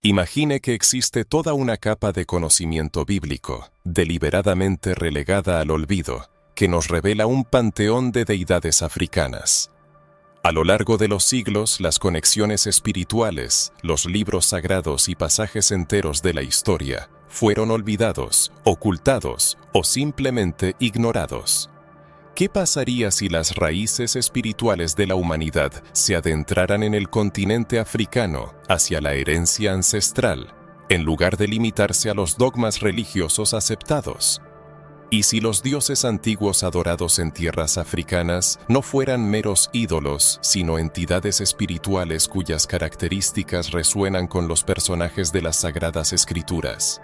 Imagine que existe toda una capa de conocimiento bíblico, deliberadamente relegada al olvido, que nos revela un panteón de deidades africanas. A lo largo de los siglos, las conexiones espirituales, los libros sagrados y pasajes enteros de la historia fueron olvidados, ocultados o simplemente ignorados. ¿Qué pasaría si las raíces espirituales de la humanidad se adentraran en el continente africano hacia la herencia ancestral, en lugar de limitarse a los dogmas religiosos aceptados? ¿Y si los dioses antiguos adorados en tierras africanas no fueran meros ídolos, sino entidades espirituales cuyas características resuenan con los personajes de las Sagradas Escrituras?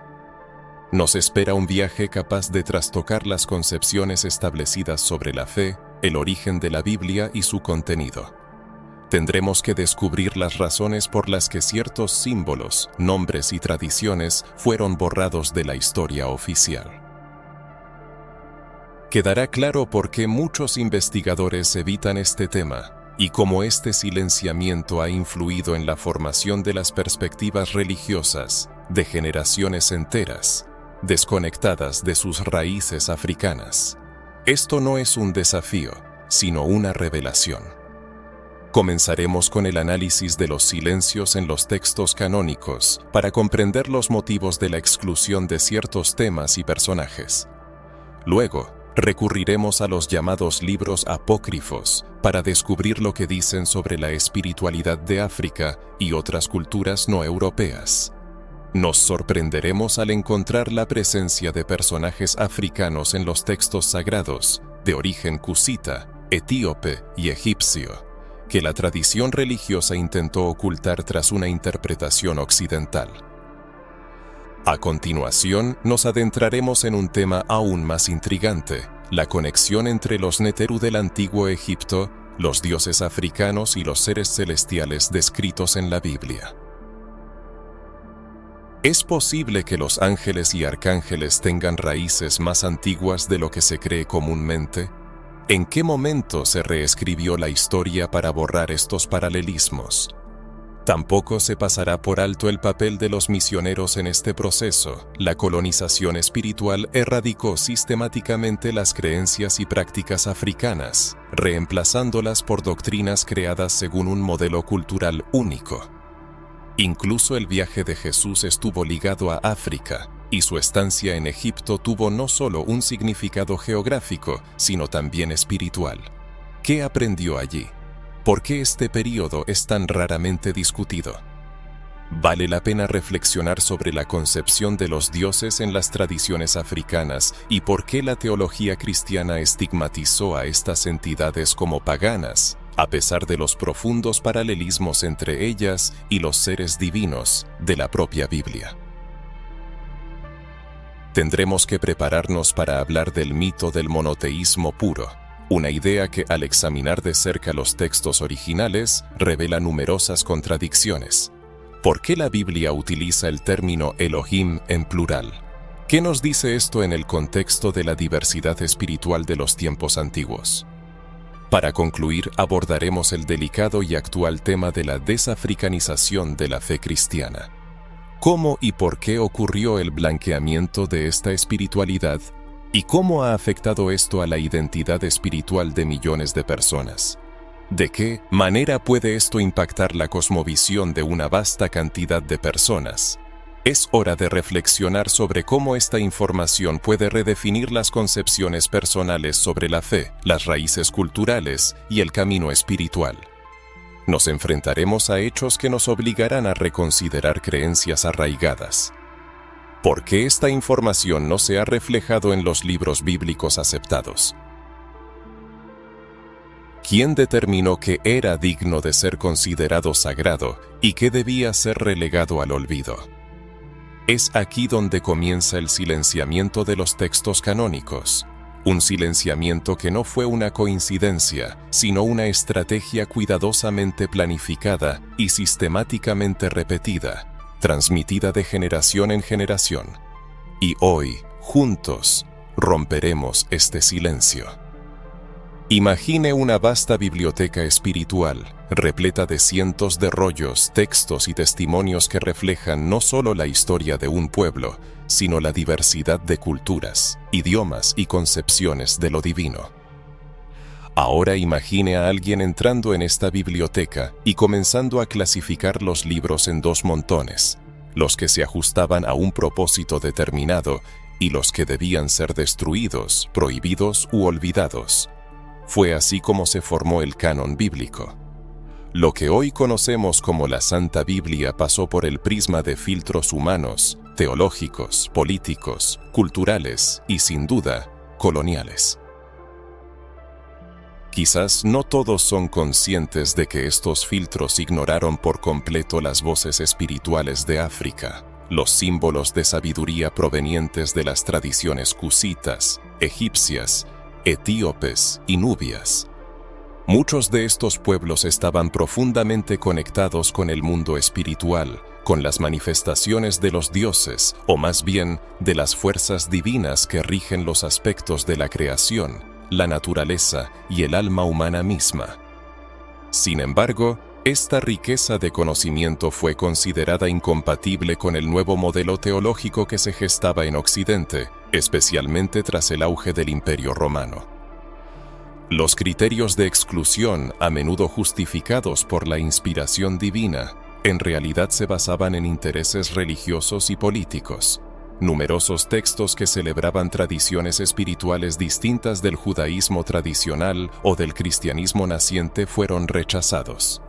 Nos espera un viaje capaz de trastocar las concepciones establecidas sobre la fe, el origen de la Biblia y su contenido. Tendremos que descubrir las razones por las que ciertos símbolos, nombres y tradiciones fueron borrados de la historia oficial. Quedará claro por qué muchos investigadores evitan este tema y cómo este silenciamiento ha influido en la formación de las perspectivas religiosas de generaciones enteras, desconectadas de sus raíces africanas. Esto no es un desafío, sino una revelación. Comenzaremos con el análisis de los silencios en los textos canónicos para comprender los motivos de la exclusión de ciertos temas y personajes. Luego, recurriremos a los llamados libros apócrifos para descubrir lo que dicen sobre la espiritualidad de África y otras culturas no europeas. Nos sorprenderemos al encontrar la presencia de personajes africanos en los textos sagrados, de origen cusita, etíope y egipcio, que la tradición religiosa intentó ocultar tras una interpretación occidental. A continuación, nos adentraremos en un tema aún más intrigante, la conexión entre los Neteru del antiguo Egipto, los dioses africanos y los seres celestiales descritos en la Biblia. ¿Es posible que los ángeles y arcángeles tengan raíces más antiguas de lo que se cree comúnmente? ¿En qué momento se reescribió la historia para borrar estos paralelismos? Tampoco se pasará por alto el papel de los misioneros en este proceso. La colonización espiritual erradicó sistemáticamente las creencias y prácticas africanas, reemplazándolas por doctrinas creadas según un modelo cultural único. Incluso el viaje de Jesús estuvo ligado a África, y su estancia en Egipto tuvo no solo un significado geográfico, sino también espiritual. ¿Qué aprendió allí? ¿Por qué este período es tan raramente discutido? Vale la pena reflexionar sobre la concepción de los dioses en las tradiciones africanas y por qué la teología cristiana estigmatizó a estas entidades como paganas, a pesar de los profundos paralelismos entre ellas y los seres divinos de la propia Biblia. Tendremos que prepararnos para hablar del mito del monoteísmo puro, una idea que al examinar de cerca los textos originales revela numerosas contradicciones. ¿Por qué la Biblia utiliza el término Elohim en plural? ¿Qué nos dice esto en el contexto de la diversidad espiritual de los tiempos antiguos? Para concluir, abordaremos el delicado y actual tema de la desafricanización de la fe cristiana. ¿Cómo y por qué ocurrió el blanqueamiento de esta espiritualidad? ¿Y cómo ha afectado esto a la identidad espiritual de millones de personas? ¿De qué manera puede esto impactar la cosmovisión de una vasta cantidad de personas? Es hora de reflexionar sobre cómo esta información puede redefinir las concepciones personales sobre la fe, las raíces culturales y el camino espiritual. Nos enfrentaremos a hechos que nos obligarán a reconsiderar creencias arraigadas. ¿Por qué esta información no se ha reflejado en los libros bíblicos aceptados? ¿Quién determinó que era digno de ser considerado sagrado y que debía ser relegado al olvido? Es aquí donde comienza el silenciamiento de los textos canónicos, un silenciamiento que no fue una coincidencia, sino una estrategia cuidadosamente planificada y sistemáticamente repetida, transmitida de generación en generación. Y hoy, juntos, romperemos este silencio. Imagine una vasta biblioteca espiritual, repleta de cientos de rollos, textos y testimonios que reflejan no solo la historia de un pueblo, sino la diversidad de culturas, idiomas y concepciones de lo divino. Ahora imagine a alguien entrando en esta biblioteca y comenzando a clasificar los libros en dos montones, los que se ajustaban a un propósito determinado y los que debían ser destruidos, prohibidos u olvidados. Fue así como se formó el canon bíblico. Lo que hoy conocemos como la Santa Biblia pasó por el prisma de filtros humanos, teológicos, políticos, culturales y, sin duda, coloniales. Quizás no todos son conscientes de que estos filtros ignoraron por completo las voces espirituales de África, los símbolos de sabiduría provenientes de las tradiciones cusitas, egipcias, etíopes y nubias. Muchos de estos pueblos estaban profundamente conectados con el mundo espiritual, con las manifestaciones de los dioses, o más bien, de las fuerzas divinas que rigen los aspectos de la creación, la naturaleza y el alma humana misma. Sin embargo, esta riqueza de conocimiento fue considerada incompatible con el nuevo modelo teológico que se gestaba en Occidente, especialmente tras el auge del Imperio Romano. Los criterios de exclusión, a menudo justificados por la inspiración divina, en realidad se basaban en intereses religiosos y políticos. Numerosos textos que celebraban tradiciones espirituales distintas del judaísmo tradicional o del cristianismo naciente fueron rechazados.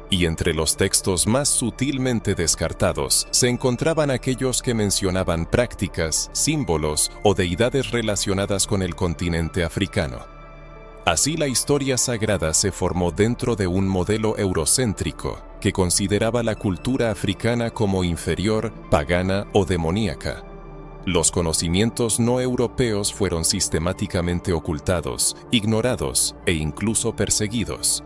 Y entre los textos más sutilmente descartados se encontraban aquellos que mencionaban prácticas, símbolos o deidades relacionadas con el continente africano. Así la historia sagrada se formó dentro de un modelo eurocéntrico que consideraba la cultura africana como inferior, pagana o demoníaca. Los conocimientos no europeos fueron sistemáticamente ocultados, ignorados e incluso perseguidos.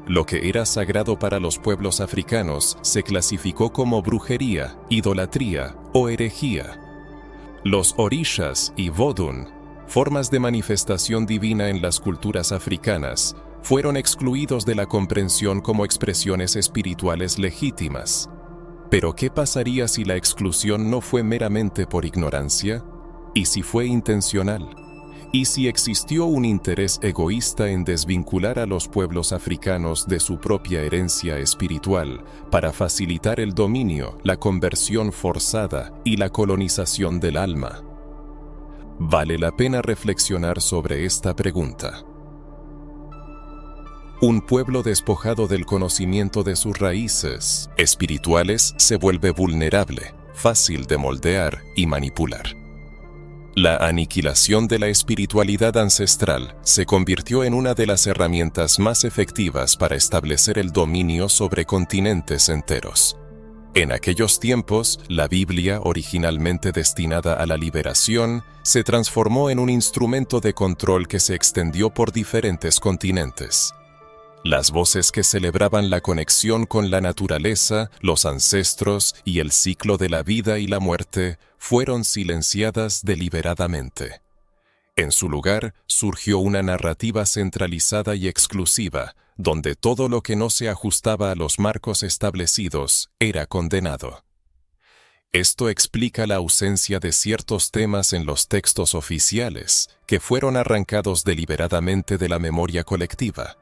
Lo que era sagrado para los pueblos africanos se clasificó como brujería, idolatría o herejía. Los orishas y vodun, formas de manifestación divina en las culturas africanas, fueron excluidos de la comprensión como expresiones espirituales legítimas. Pero ¿qué pasaría si la exclusión no fue meramente por ignorancia? ¿Y si fue intencional? ¿Y si existió un interés egoísta en desvincular a los pueblos africanos de su propia herencia espiritual para facilitar el dominio, la conversión forzada y la colonización del alma? Vale la pena reflexionar sobre esta pregunta. Un pueblo despojado del conocimiento de sus raíces espirituales se vuelve vulnerable, fácil de moldear y manipular. La aniquilación de la espiritualidad ancestral se convirtió en una de las herramientas más efectivas para establecer el dominio sobre continentes enteros. En aquellos tiempos, la Biblia, originalmente destinada a la liberación, se transformó en un instrumento de control que se extendió por diferentes continentes. Las voces que celebraban la conexión con la naturaleza, los ancestros y el ciclo de la vida y la muerte fueron silenciadas deliberadamente. En su lugar, surgió una narrativa centralizada y exclusiva, donde todo lo que no se ajustaba a los marcos establecidos era condenado. Esto explica la ausencia de ciertos temas en los textos oficiales, que fueron arrancados deliberadamente de la memoria colectiva.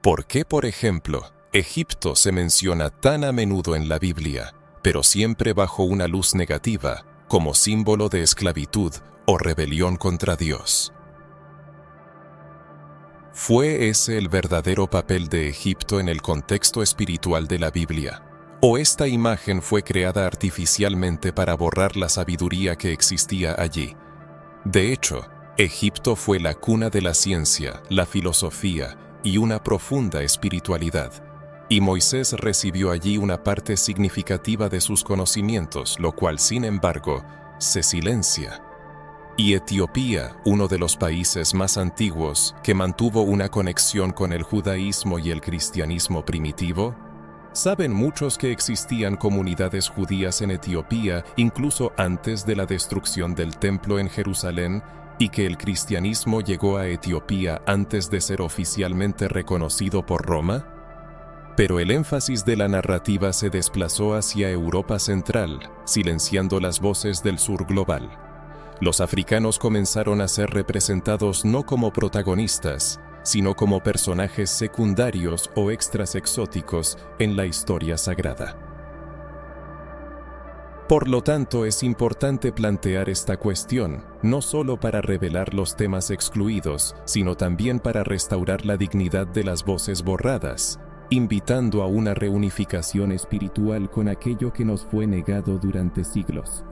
¿Por qué, por ejemplo, Egipto se menciona tan a menudo en la Biblia, pero siempre bajo una luz negativa, como símbolo de esclavitud o rebelión contra Dios? ¿Fue ese el verdadero papel de Egipto en el contexto espiritual de la Biblia? ¿O esta imagen fue creada artificialmente para borrar la sabiduría que existía allí? De hecho, Egipto fue la cuna de la ciencia, la filosofía y una profunda espiritualidad, y Moisés recibió allí una parte significativa de sus conocimientos, lo cual, sin embargo, se silencia. Y Etiopía, uno de los países más antiguos que mantuvo una conexión con el judaísmo y el cristianismo primitivo. ¿Saben muchos que existían comunidades judías en Etiopía incluso antes de la destrucción del templo en Jerusalén y que el cristianismo llegó a Etiopía antes de ser oficialmente reconocido por Roma? Pero el énfasis de la narrativa se desplazó hacia Europa Central, silenciando las voces del sur global. Los africanos comenzaron a ser representados no como protagonistas, sino como personajes secundarios o extras exóticos en la historia sagrada. Por lo tanto, es importante plantear esta cuestión, no solo para revelar los temas excluidos, sino también para restaurar la dignidad de las voces borradas, invitando a una reunificación espiritual con aquello que nos fue negado durante siglos.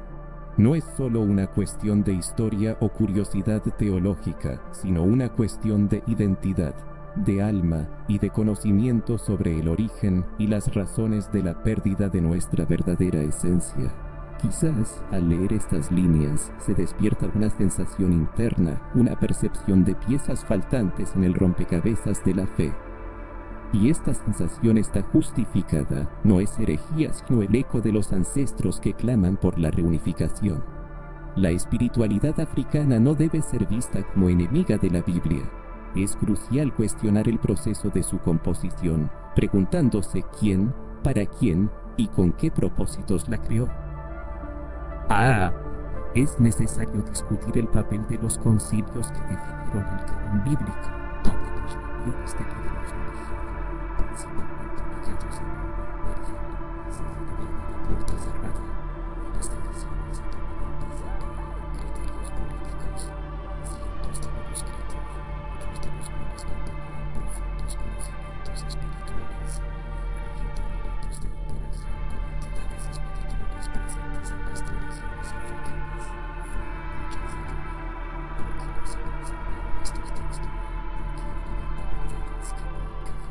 No es solo una cuestión de historia o curiosidad teológica, sino una cuestión de identidad, de alma y de conocimiento sobre el origen y las razones de la pérdida de nuestra verdadera esencia. Quizás, al leer estas líneas, se despierta una sensación interna, una percepción de piezas faltantes en el rompecabezas de la fe. Y esta sensación está justificada, no es herejía, sino el eco de los ancestros que claman por la reunificación. La espiritualidad africana no debe ser vista como enemiga de la Biblia. Es crucial cuestionar el proceso de su composición, preguntándose quién, para quién y con qué propósitos la creó. Es necesario discutir el papel de los concilios que definieron el canon bíblico, donde los mayores de líderes religiosos, principalmente ubicados en el Oriente, se celebraban a puerta cerrada, y las decisiones se tomaban basando en criterios políticos. Cientos de manuscritos, muchos de los cuales contenían profundos conocimientos espirituales, incluyendo relatos de interacción con entidades espirituales presentes en las tradiciones africanas, fueron rechazados. ¿Por qué no se conservaron estos textos? Porque hablaban de verdades que no encajaban.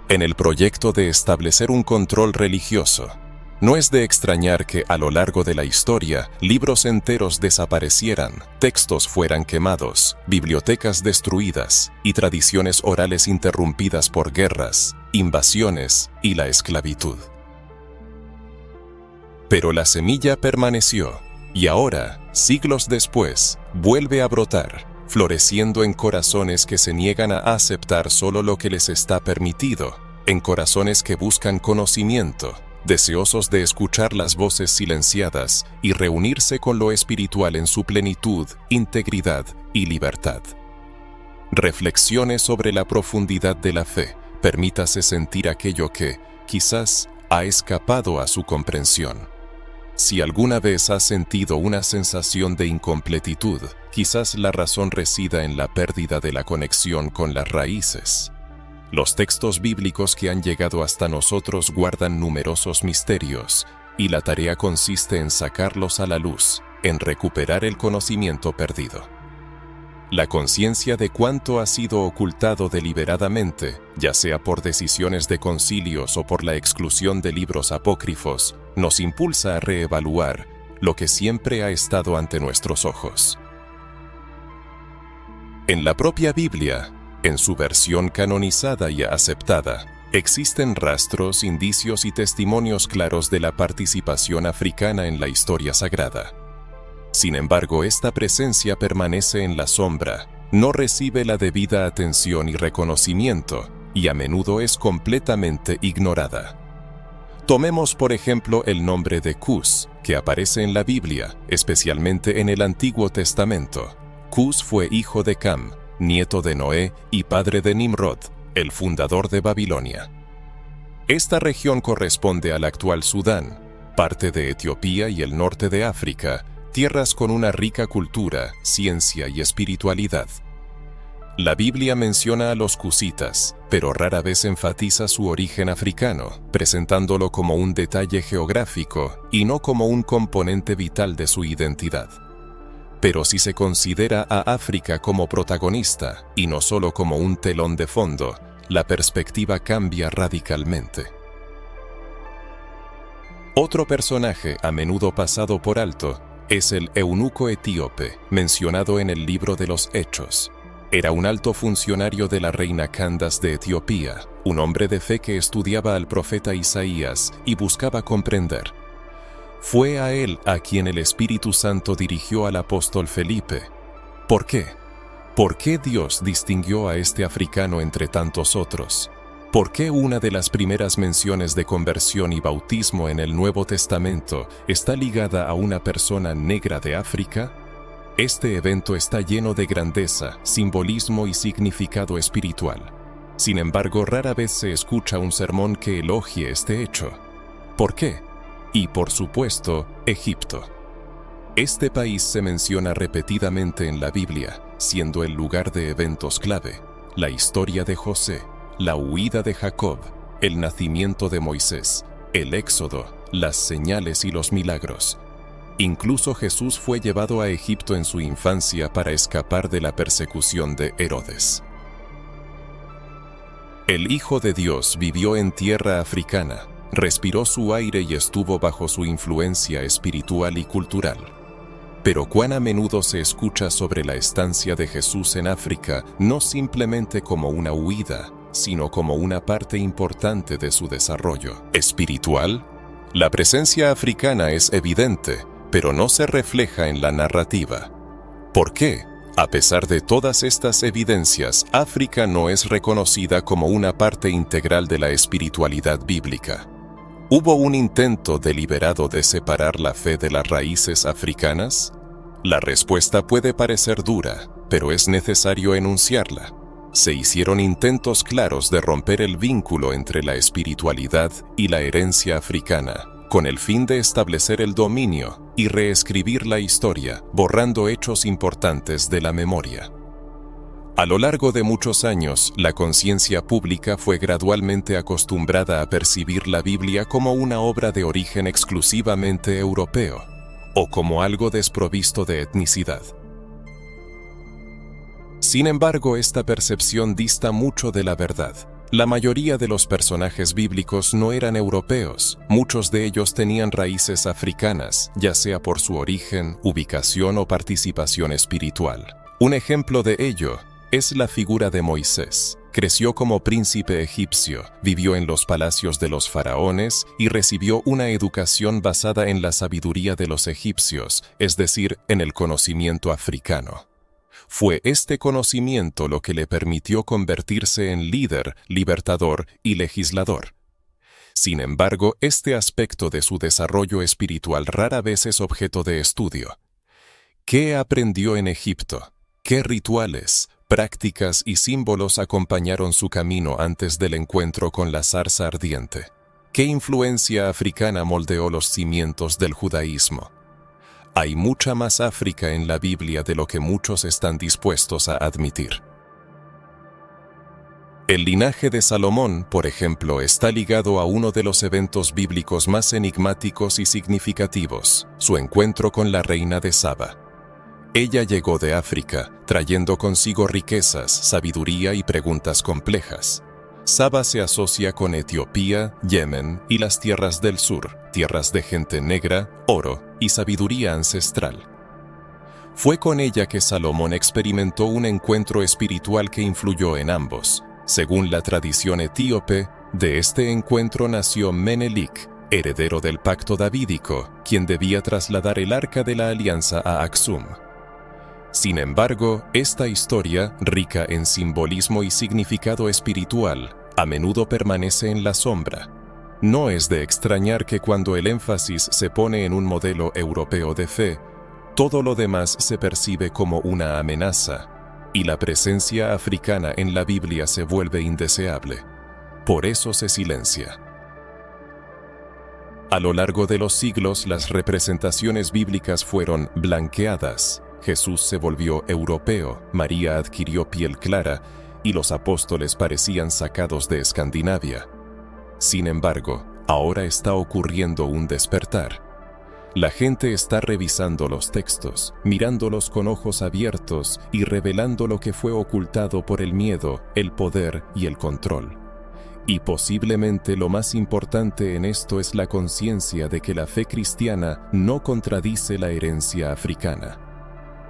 En el proyecto de establecer un control religioso, no es de extrañar que a lo largo de la historia libros enteros desaparecieran, textos fueran quemados, bibliotecas destruidas y tradiciones orales interrumpidas por guerras, invasiones y la esclavitud. Pero la semilla permaneció y ahora, siglos después, vuelve a brotar, floreciendo en corazones que se niegan a aceptar solo lo que les está permitido, en corazones que buscan conocimiento, deseosos de escuchar las voces silenciadas y reunirse con lo espiritual en su plenitud, integridad y libertad. Reflexione sobre la profundidad de la fe, permítase sentir aquello que, quizás, ha escapado a su comprensión. Si alguna vez has sentido una sensación de incompletitud, quizás la razón resida en la pérdida de la conexión con las raíces. Los textos bíblicos que han llegado hasta nosotros guardan numerosos misterios, y la tarea consiste en sacarlos a la luz, en recuperar el conocimiento perdido. La conciencia de cuánto ha sido ocultado deliberadamente, ya sea por decisiones de concilios o por la exclusión de libros apócrifos, nos impulsa a reevaluar lo que siempre ha estado ante nuestros ojos. En la propia Biblia, en su versión canonizada y aceptada, existen rastros, indicios y testimonios claros de la participación africana en la historia sagrada. Sin embargo, esta presencia permanece en la sombra, no recibe la debida atención y reconocimiento, y a menudo es completamente ignorada. Tomemos por ejemplo el nombre de Cus, que aparece en la Biblia, especialmente en el Antiguo Testamento. Cus fue hijo de Cam, nieto de Noé y padre de Nimrod, el fundador de Babilonia. Esta región corresponde al actual Sudán, parte de Etiopía y el norte de África, tierras con una rica cultura, ciencia y espiritualidad. La Biblia menciona a los cusitas, pero rara vez enfatiza su origen africano, presentándolo como un detalle geográfico y no como un componente vital de su identidad. Pero si se considera a África como protagonista y no solo como un telón de fondo, la perspectiva cambia radicalmente. Otro personaje a menudo pasado por alto es el eunuco etíope, mencionado en el libro de los Hechos. Era un alto funcionario de la reina Candace de Etiopía, un hombre de fe que estudiaba al profeta Isaías y buscaba comprender. Fue a él a quien el Espíritu Santo dirigió al apóstol Felipe. ¿Por qué? ¿Por qué Dios distinguió a este africano entre tantos otros? ¿Por qué una de las primeras menciones de conversión y bautismo en el Nuevo Testamento está ligada a una persona negra de África? Este evento está lleno de grandeza, simbolismo y significado espiritual. Sin embargo, rara vez se escucha un sermón que elogie este hecho. ¿Por qué? Y por supuesto, Egipto. Este país se menciona repetidamente en la Biblia, siendo el lugar de eventos clave: la historia de José, la huida de Jacob, el nacimiento de Moisés, el éxodo, las señales y los milagros. Incluso Jesús fue llevado a Egipto en su infancia para escapar de la persecución de Herodes. El Hijo de Dios vivió en tierra africana, respiró su aire y estuvo bajo su influencia espiritual y cultural. Pero cuán a menudo se escucha sobre la estancia de Jesús en África, no simplemente como una huida, sino como una parte importante de su desarrollo espiritual. La presencia africana es evidente, pero no se refleja en la narrativa. ¿Por qué? A pesar de todas estas evidencias, África no es reconocida como una parte integral de la espiritualidad bíblica. ¿Hubo un intento deliberado de separar la fe de las raíces africanas? La respuesta puede parecer dura, pero es necesario enunciarla. Se hicieron intentos claros de romper el vínculo entre la espiritualidad y la herencia africana, con el fin de establecer el dominio y reescribir la historia, borrando hechos importantes de la memoria. A lo largo de muchos años, la conciencia pública fue gradualmente acostumbrada a percibir la Biblia como una obra de origen exclusivamente europeo, o como algo desprovisto de etnicidad. Sin embargo, esta percepción dista mucho de la verdad. La mayoría de los personajes bíblicos no eran europeos, muchos de ellos tenían raíces africanas, ya sea por su origen, ubicación o participación espiritual. Un ejemplo de ello es la figura de Moisés. Creció como príncipe egipcio, vivió en los palacios de los faraones y recibió una educación basada en la sabiduría de los egipcios, es decir, en el conocimiento africano. Fue este conocimiento lo que le permitió convertirse en líder, libertador y legislador. Sin embargo, este aspecto de su desarrollo espiritual rara vez es objeto de estudio. ¿Qué aprendió en Egipto? ¿Qué rituales, prácticas y símbolos acompañaron su camino antes del encuentro con la zarza ardiente? ¿Qué influencia africana moldeó los cimientos del judaísmo? Hay mucha más África en la Biblia de lo que muchos están dispuestos a admitir. El linaje de Salomón, por ejemplo, está ligado a uno de los eventos bíblicos más enigmáticos y significativos, su encuentro con la reina de Saba. Ella llegó de África, trayendo consigo riquezas, sabiduría y preguntas complejas. Saba se asocia con Etiopía, Yemen y las tierras del sur, tierras de gente negra, oro y sabiduría ancestral. Fue con ella que Salomón experimentó un encuentro espiritual que influyó en ambos. Según la tradición etíope, de este encuentro nació Menelik, heredero del pacto davídico, quien debía trasladar el arca de la alianza a Aksum. Sin embargo, esta historia, rica en simbolismo y significado espiritual, a menudo permanece en la sombra. No es de extrañar que cuando el énfasis se pone en un modelo europeo de fe, todo lo demás se percibe como una amenaza, y la presencia africana en la Biblia se vuelve indeseable. Por eso se silencia. A lo largo de los siglos, las representaciones bíblicas fueron blanqueadas. Jesús se volvió europeo, María adquirió piel clara y los apóstoles parecían sacados de Escandinavia. Sin embargo, ahora está ocurriendo un despertar. La gente está revisando los textos, mirándolos con ojos abiertos y revelando lo que fue ocultado por el miedo, el poder y el control. Y posiblemente lo más importante en esto es la conciencia de que la fe cristiana no contradice la herencia africana.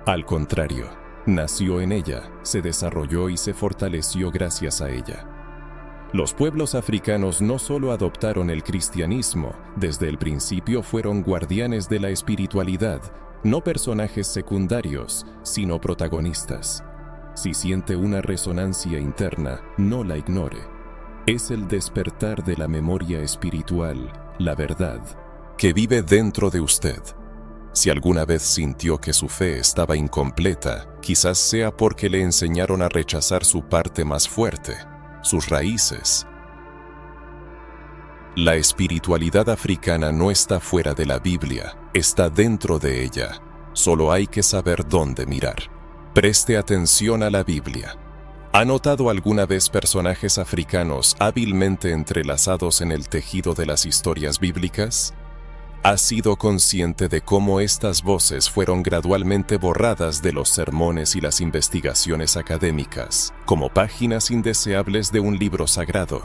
Al contrario, nació en ella, se desarrolló y se fortaleció gracias a ella. Los pueblos africanos no solo adoptaron el cristianismo, desde el principio fueron guardianes de la espiritualidad, no personajes secundarios, sino protagonistas. Si siente una resonancia interna, no la ignore. Es el despertar de la memoria espiritual, la verdad, que vive dentro de usted. Si alguna vez sintió que su fe estaba incompleta, quizás sea porque le enseñaron a rechazar su parte más fuerte, sus raíces. La espiritualidad africana no está fuera de la Biblia, está dentro de ella. Solo hay que saber dónde mirar. Preste atención a la Biblia. ¿Ha notado alguna vez personajes africanos hábilmente entrelazados en el tejido de las historias bíblicas? ¿Ha sido consciente de cómo estas voces fueron gradualmente borradas de los sermones y las investigaciones académicas, como páginas indeseables de un libro sagrado?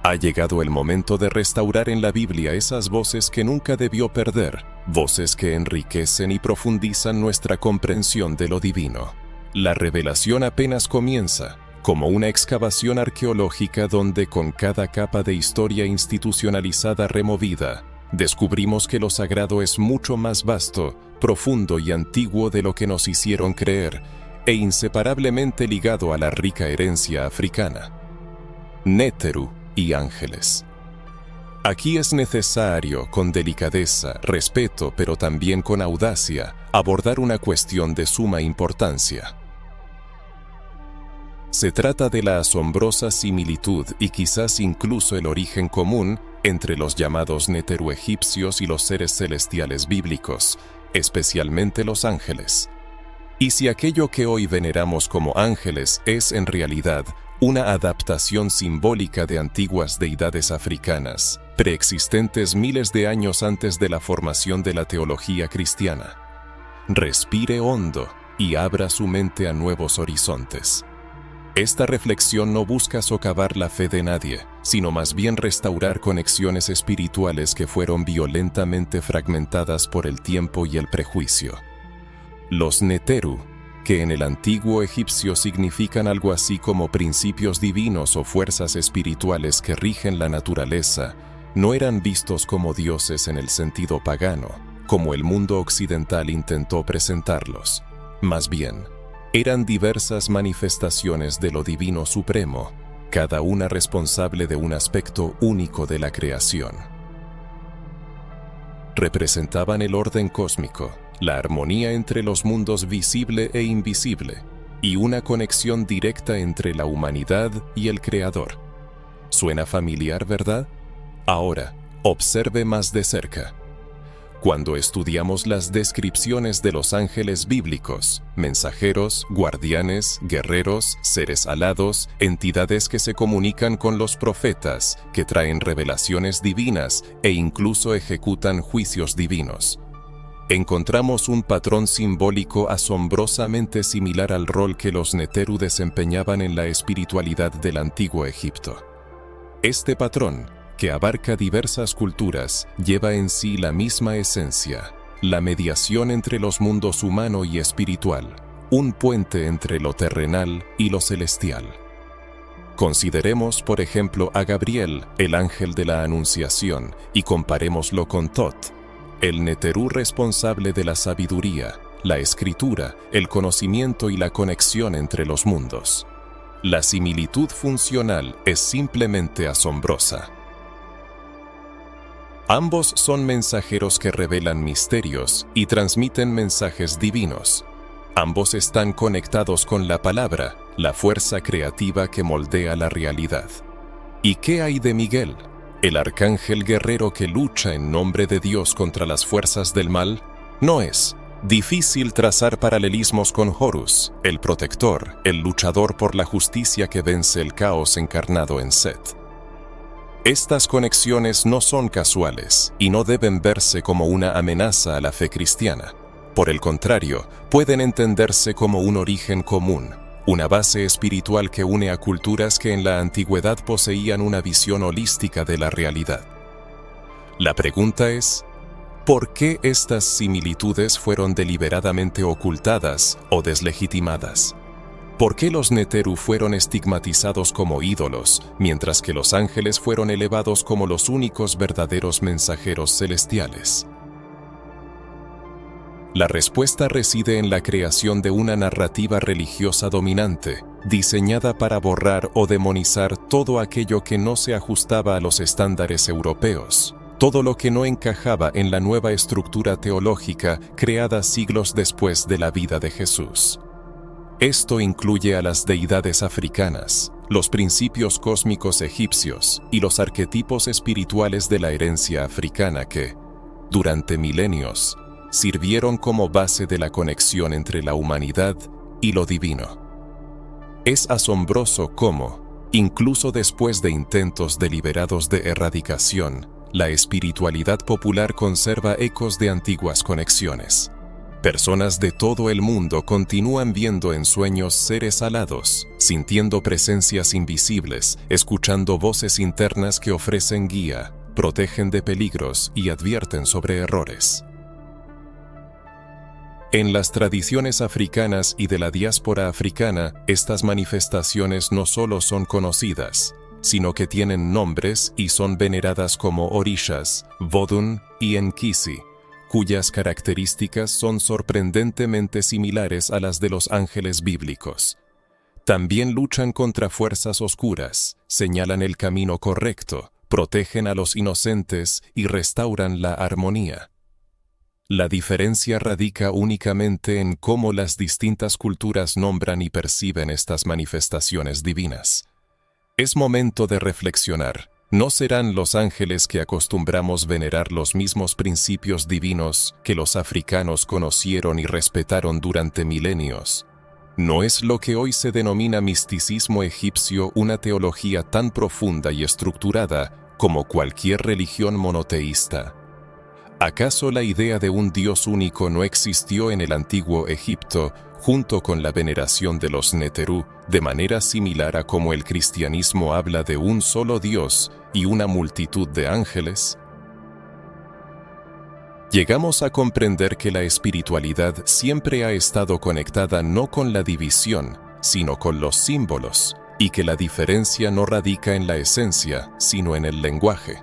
Ha llegado el momento de restaurar en la Biblia esas voces que nunca debió perder, voces que enriquecen y profundizan nuestra comprensión de lo divino. La revelación apenas comienza, como una excavación arqueológica donde con cada capa de historia institucionalizada removida, descubrimos que lo sagrado es mucho más vasto, profundo y antiguo de lo que nos hicieron creer, e inseparablemente ligado a la rica herencia africana. Néteru y ángeles. Aquí es necesario, con delicadeza, respeto, pero también con audacia, abordar una cuestión de suma importancia. Se trata de la asombrosa similitud y quizás incluso el origen común entre los llamados Néteru egipcios y los seres celestiales bíblicos, especialmente los ángeles. Y si aquello que hoy veneramos como ángeles es en realidad una adaptación simbólica de antiguas deidades africanas, preexistentes miles de años antes de la formación de la teología cristiana. Respire hondo y abra su mente a nuevos horizontes. Esta reflexión no busca socavar la fe de nadie, sino más bien restaurar conexiones espirituales que fueron violentamente fragmentadas por el tiempo y el prejuicio. Los Néteru, que en el antiguo egipcio significan algo así como principios divinos o fuerzas espirituales que rigen la naturaleza, no eran vistos como dioses en el sentido pagano, como el mundo occidental intentó presentarlos. Más bien, eran diversas manifestaciones de lo divino supremo, cada una responsable de un aspecto único de la creación. Representaban el orden cósmico, la armonía entre los mundos visible e invisible, y una conexión directa entre la humanidad y el Creador. ¿Suena familiar, verdad? Ahora, observe más de cerca. Cuando estudiamos las descripciones de los ángeles bíblicos, mensajeros, guardianes, guerreros, seres alados, entidades que se comunican con los profetas, que traen revelaciones divinas e incluso ejecutan juicios divinos, encontramos un patrón simbólico asombrosamente similar al rol que los Néteru desempeñaban en la espiritualidad del antiguo Egipto. Este patrón, que abarca diversas culturas, lleva en sí la misma esencia, la mediación entre los mundos humano y espiritual, un puente entre lo terrenal y lo celestial. Consideremos, por ejemplo, a Gabriel, el ángel de la Anunciación, y comparémoslo con Tot, el Néteru responsable de la sabiduría, la escritura, el conocimiento y la conexión entre los mundos. La similitud funcional es simplemente asombrosa. Ambos son mensajeros que revelan misterios y transmiten mensajes divinos. Ambos están conectados con la palabra, la fuerza creativa que moldea la realidad. ¿Y qué hay de Miguel, el arcángel guerrero que lucha en nombre de Dios contra las fuerzas del mal? No es difícil trazar paralelismos con Horus, el protector, el luchador por la justicia que vence el caos encarnado en Set. Estas conexiones no son casuales y no deben verse como una amenaza a la fe cristiana. Por el contrario, pueden entenderse como un origen común, una base espiritual que une a culturas que en la antigüedad poseían una visión holística de la realidad. La pregunta es, ¿por qué estas similitudes fueron deliberadamente ocultadas o deslegitimadas? ¿Por qué los Néteru fueron estigmatizados como ídolos, mientras que los ángeles fueron elevados como los únicos verdaderos mensajeros celestiales? La respuesta reside en la creación de una narrativa religiosa dominante, diseñada para borrar o demonizar todo aquello que no se ajustaba a los estándares europeos, todo lo que no encajaba en la nueva estructura teológica creada siglos después de la vida de Jesús. Esto incluye a las deidades africanas, los principios cósmicos egipcios y los arquetipos espirituales de la herencia africana que, durante milenios, sirvieron como base de la conexión entre la humanidad y lo divino. Es asombroso cómo, incluso después de intentos deliberados de erradicación, la espiritualidad popular conserva ecos de antiguas conexiones. Personas de todo el mundo continúan viendo en sueños seres alados, sintiendo presencias invisibles, escuchando voces internas que ofrecen guía, protegen de peligros y advierten sobre errores. En las tradiciones africanas y de la diáspora africana, estas manifestaciones no solo son conocidas, sino que tienen nombres y son veneradas como orishas, vodun y enkisi, cuyas características son sorprendentemente similares a las de los ángeles bíblicos. También luchan contra fuerzas oscuras, señalan el camino correcto, protegen a los inocentes y restauran la armonía. La diferencia radica únicamente en cómo las distintas culturas nombran y perciben estas manifestaciones divinas. Es momento de reflexionar. ¿No serán los ángeles que acostumbramos venerar los mismos principios divinos que los africanos conocieron y respetaron durante milenios? ¿No es lo que hoy se denomina misticismo egipcio una teología tan profunda y estructurada como cualquier religión monoteísta? ¿Acaso la idea de un Dios único no existió en el antiguo Egipto junto con la veneración de los Neterú, de manera similar a como el cristianismo habla de un solo Dios y una multitud de ángeles? Llegamos a comprender que la espiritualidad siempre ha estado conectada no con la división, sino con los símbolos, y que la diferencia no radica en la esencia, sino en el lenguaje.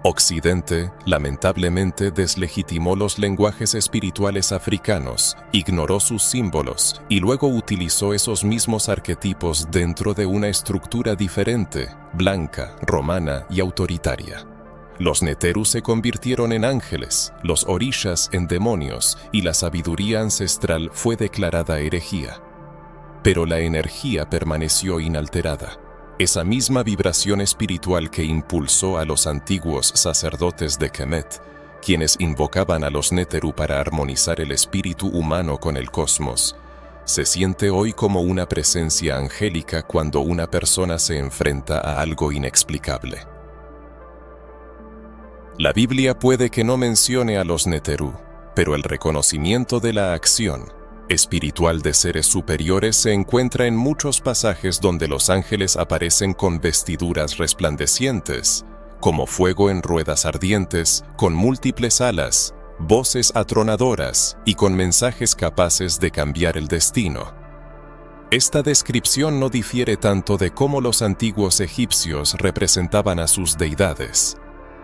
Occidente, lamentablemente, deslegitimó los lenguajes espirituales africanos, ignoró sus símbolos y luego utilizó esos mismos arquetipos dentro de una estructura diferente, blanca, romana y autoritaria. Los Neteru se convirtieron en ángeles, los orishas en demonios y la sabiduría ancestral fue declarada herejía. Pero la energía permaneció inalterada. Esa misma vibración espiritual que impulsó a los antiguos sacerdotes de Kemet, quienes invocaban a los Neteru para armonizar el espíritu humano con el cosmos, se siente hoy como una presencia angélica cuando una persona se enfrenta a algo inexplicable. La Biblia puede que no mencione a los Neteru, pero el reconocimiento de la acción espiritual de seres superiores se encuentra en muchos pasajes donde los ángeles aparecen con vestiduras resplandecientes, como fuego en ruedas ardientes, con múltiples alas, voces atronadoras y con mensajes capaces de cambiar el destino. Esta descripción no difiere tanto de cómo los antiguos egipcios representaban a sus deidades.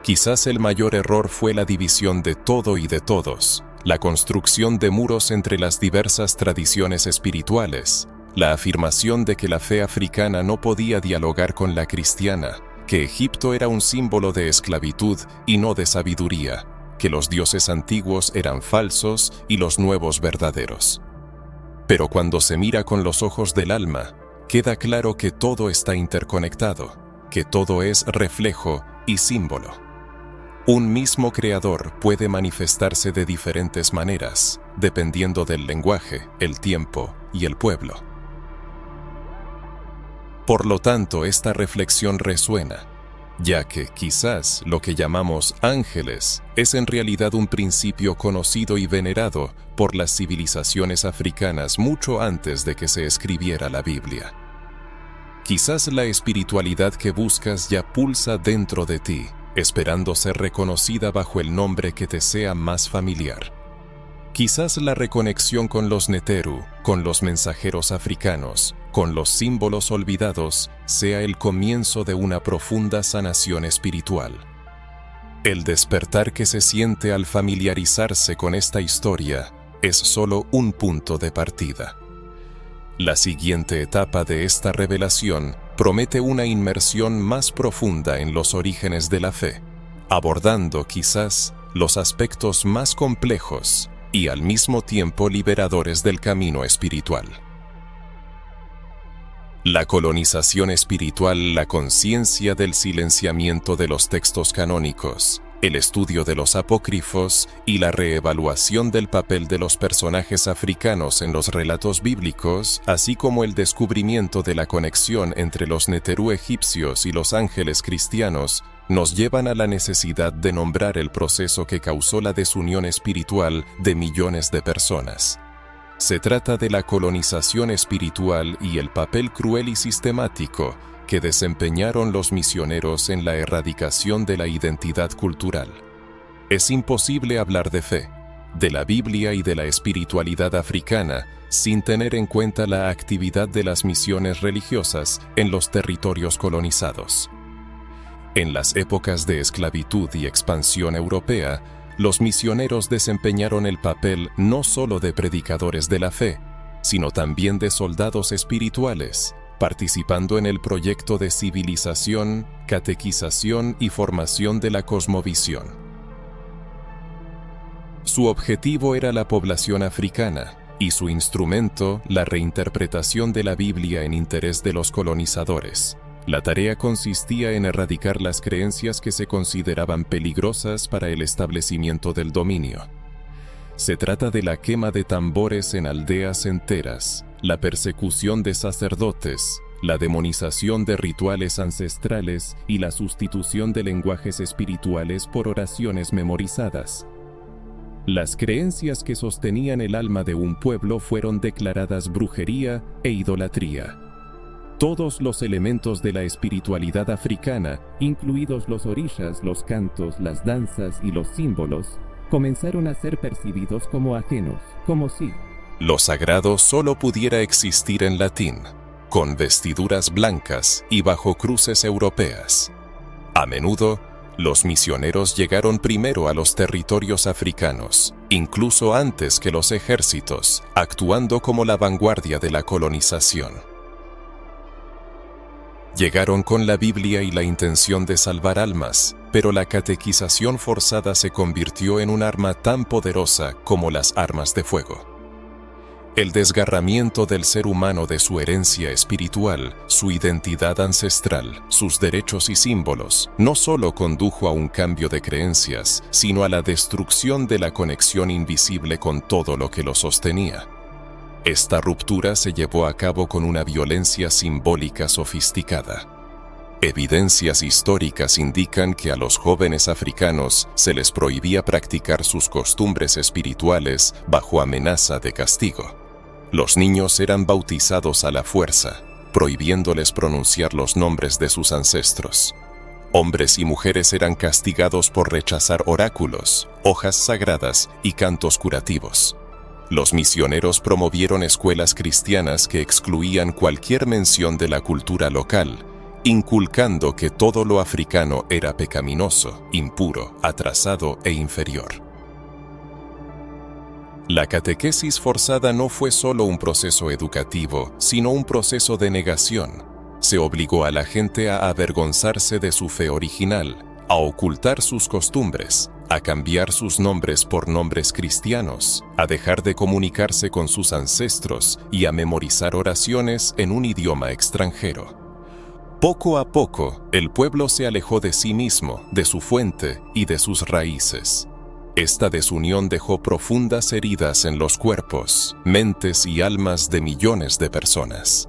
Quizás el mayor error fue la división de todo y de todos, la construcción de muros entre las diversas tradiciones espirituales, la afirmación de que la fe africana no podía dialogar con la cristiana, que Egipto era un símbolo de esclavitud y no de sabiduría, que los dioses antiguos eran falsos y los nuevos verdaderos. Pero cuando se mira con los ojos del alma, queda claro que todo está interconectado, que todo es reflejo y símbolo. Un mismo creador puede manifestarse de diferentes maneras, dependiendo del lenguaje, el tiempo y el pueblo. Por lo tanto, esta reflexión resuena, ya que quizás lo que llamamos ángeles es en realidad un principio conocido y venerado por las civilizaciones africanas mucho antes de que se escribiera la Biblia. Quizás la espiritualidad que buscas ya pulsa dentro de ti, esperando ser reconocida bajo el nombre que te sea más familiar. Quizás la reconexión con los Neteru, con los mensajeros africanos, con los símbolos olvidados, sea el comienzo de una profunda sanación espiritual. El despertar que se siente al familiarizarse con esta historia es solo un punto de partida. La siguiente etapa de esta revelación promete una inmersión más profunda en los orígenes de la fe, abordando quizás los aspectos más complejos y al mismo tiempo liberadores del camino espiritual. La colonización espiritual, la conciencia del silenciamiento de los textos canónicos, el estudio de los apócrifos y la reevaluación del papel de los personajes africanos en los relatos bíblicos, así como el descubrimiento de la conexión entre los Neterú egipcios y los ángeles cristianos, nos llevan a la necesidad de nombrar el proceso que causó la desunión espiritual de millones de personas. Se trata de la colonización espiritual y el papel cruel y sistemático que desempeñaron los misioneros en la erradicación de la identidad cultural. Es imposible hablar de fe, de la Biblia y de la espiritualidad africana sin tener en cuenta la actividad de las misiones religiosas en los territorios colonizados. En las épocas de esclavitud y expansión europea, los misioneros desempeñaron el papel no solo de predicadores de la fe, sino también de soldados espirituales, participando en el proyecto de civilización, catequización y formación de la cosmovisión. Su objetivo era la población africana y su instrumento, la reinterpretación de la Biblia en interés de los colonizadores. La tarea consistía en erradicar las creencias que se consideraban peligrosas para el establecimiento del dominio. Se trata de la quema de tambores en aldeas enteras, la persecución de sacerdotes, la demonización de rituales ancestrales y la sustitución de lenguajes espirituales por oraciones memorizadas. Las creencias que sostenían el alma de un pueblo fueron declaradas brujería e idolatría. Todos los elementos de la espiritualidad africana, incluidos los orishas, los cantos, las danzas y los símbolos, comenzaron a ser percibidos como ajenos, como si lo sagrado solo pudiera existir en latín, con vestiduras blancas y bajo cruces europeas. A menudo, los misioneros llegaron primero a los territorios africanos, incluso antes que los ejércitos, actuando como la vanguardia de la colonización. Llegaron con la Biblia y la intención de salvar almas, pero la catequización forzada se convirtió en un arma tan poderosa como las armas de fuego. El desgarramiento del ser humano de su herencia espiritual, su identidad ancestral, sus derechos y símbolos, no solo condujo a un cambio de creencias, sino a la destrucción de la conexión invisible con todo lo que lo sostenía. Esta ruptura se llevó a cabo con una violencia simbólica sofisticada. Evidencias históricas indican que a los jóvenes africanos se les prohibía practicar sus costumbres espirituales bajo amenaza de castigo. Los niños eran bautizados a la fuerza, prohibiéndoles pronunciar los nombres de sus ancestros. Hombres y mujeres eran castigados por rechazar oráculos, hojas sagradas y cantos curativos. Los misioneros promovieron escuelas cristianas que excluían cualquier mención de la cultura local, inculcando que todo lo africano era pecaminoso, impuro, atrasado e inferior. La catequesis forzada no fue solo un proceso educativo, sino un proceso de negación. Se obligó a la gente a avergonzarse de su fe original, a ocultar sus costumbres, a cambiar sus nombres por nombres cristianos, a dejar de comunicarse con sus ancestros y a memorizar oraciones en un idioma extranjero. Poco a poco, el pueblo se alejó de sí mismo, de su fuente y de sus raíces. Esta desunión dejó profundas heridas en los cuerpos, mentes y almas de millones de personas.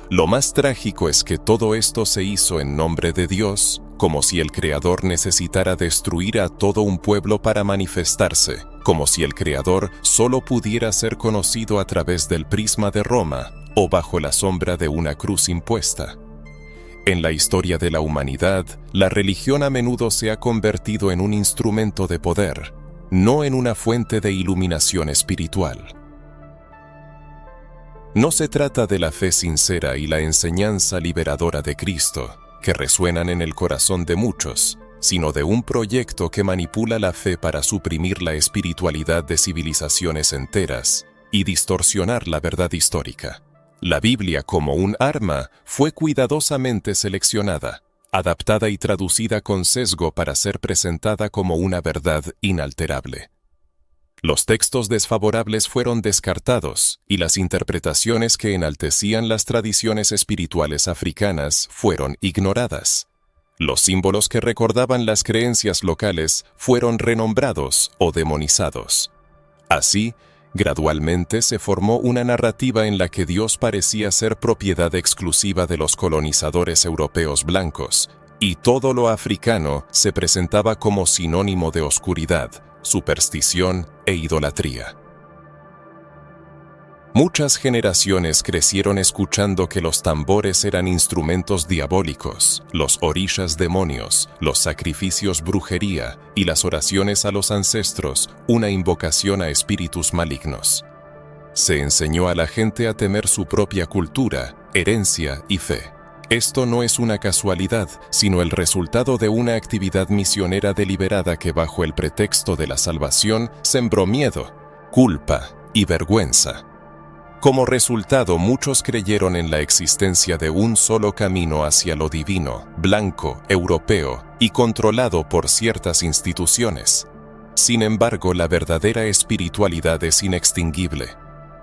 Lo más trágico es que todo esto se hizo en nombre de Dios, como si el Creador necesitara destruir a todo un pueblo para manifestarse, como si el Creador solo pudiera ser conocido a través del prisma de Roma o bajo la sombra de una cruz impuesta. En la historia de la humanidad, la religión a menudo se ha convertido en un instrumento de poder, no en una fuente de iluminación espiritual. No se trata de la fe sincera y la enseñanza liberadora de Cristo, que resuenan en el corazón de muchos, sino de un proyecto que manipula la fe para suprimir la espiritualidad de civilizaciones enteras y distorsionar la verdad histórica. La Biblia, como un arma, fue cuidadosamente seleccionada, adaptada y traducida con sesgo para ser presentada como una verdad inalterable. Los textos desfavorables fueron descartados y las interpretaciones que enaltecían las tradiciones espirituales africanas fueron ignoradas. Los símbolos que recordaban las creencias locales fueron renombrados o demonizados. Así, gradualmente se formó una narrativa en la que Dios parecía ser propiedad exclusiva de los colonizadores europeos blancos, y todo lo africano se presentaba como sinónimo de oscuridad, superstición e idolatría. Muchas generaciones crecieron escuchando que los tambores eran instrumentos diabólicos, los orishas demonios, los sacrificios brujería y las oraciones a los ancestros una invocación a espíritus malignos. Se enseñó a la gente a temer su propia cultura, herencia y fe. Esto no es una casualidad, sino el resultado de una actividad misionera deliberada que bajo el pretexto de la salvación sembró miedo, culpa y vergüenza. Como resultado, muchos creyeron en la existencia de un solo camino hacia lo divino, blanco, europeo y controlado por ciertas instituciones. Sin embargo, la verdadera espiritualidad es inextinguible.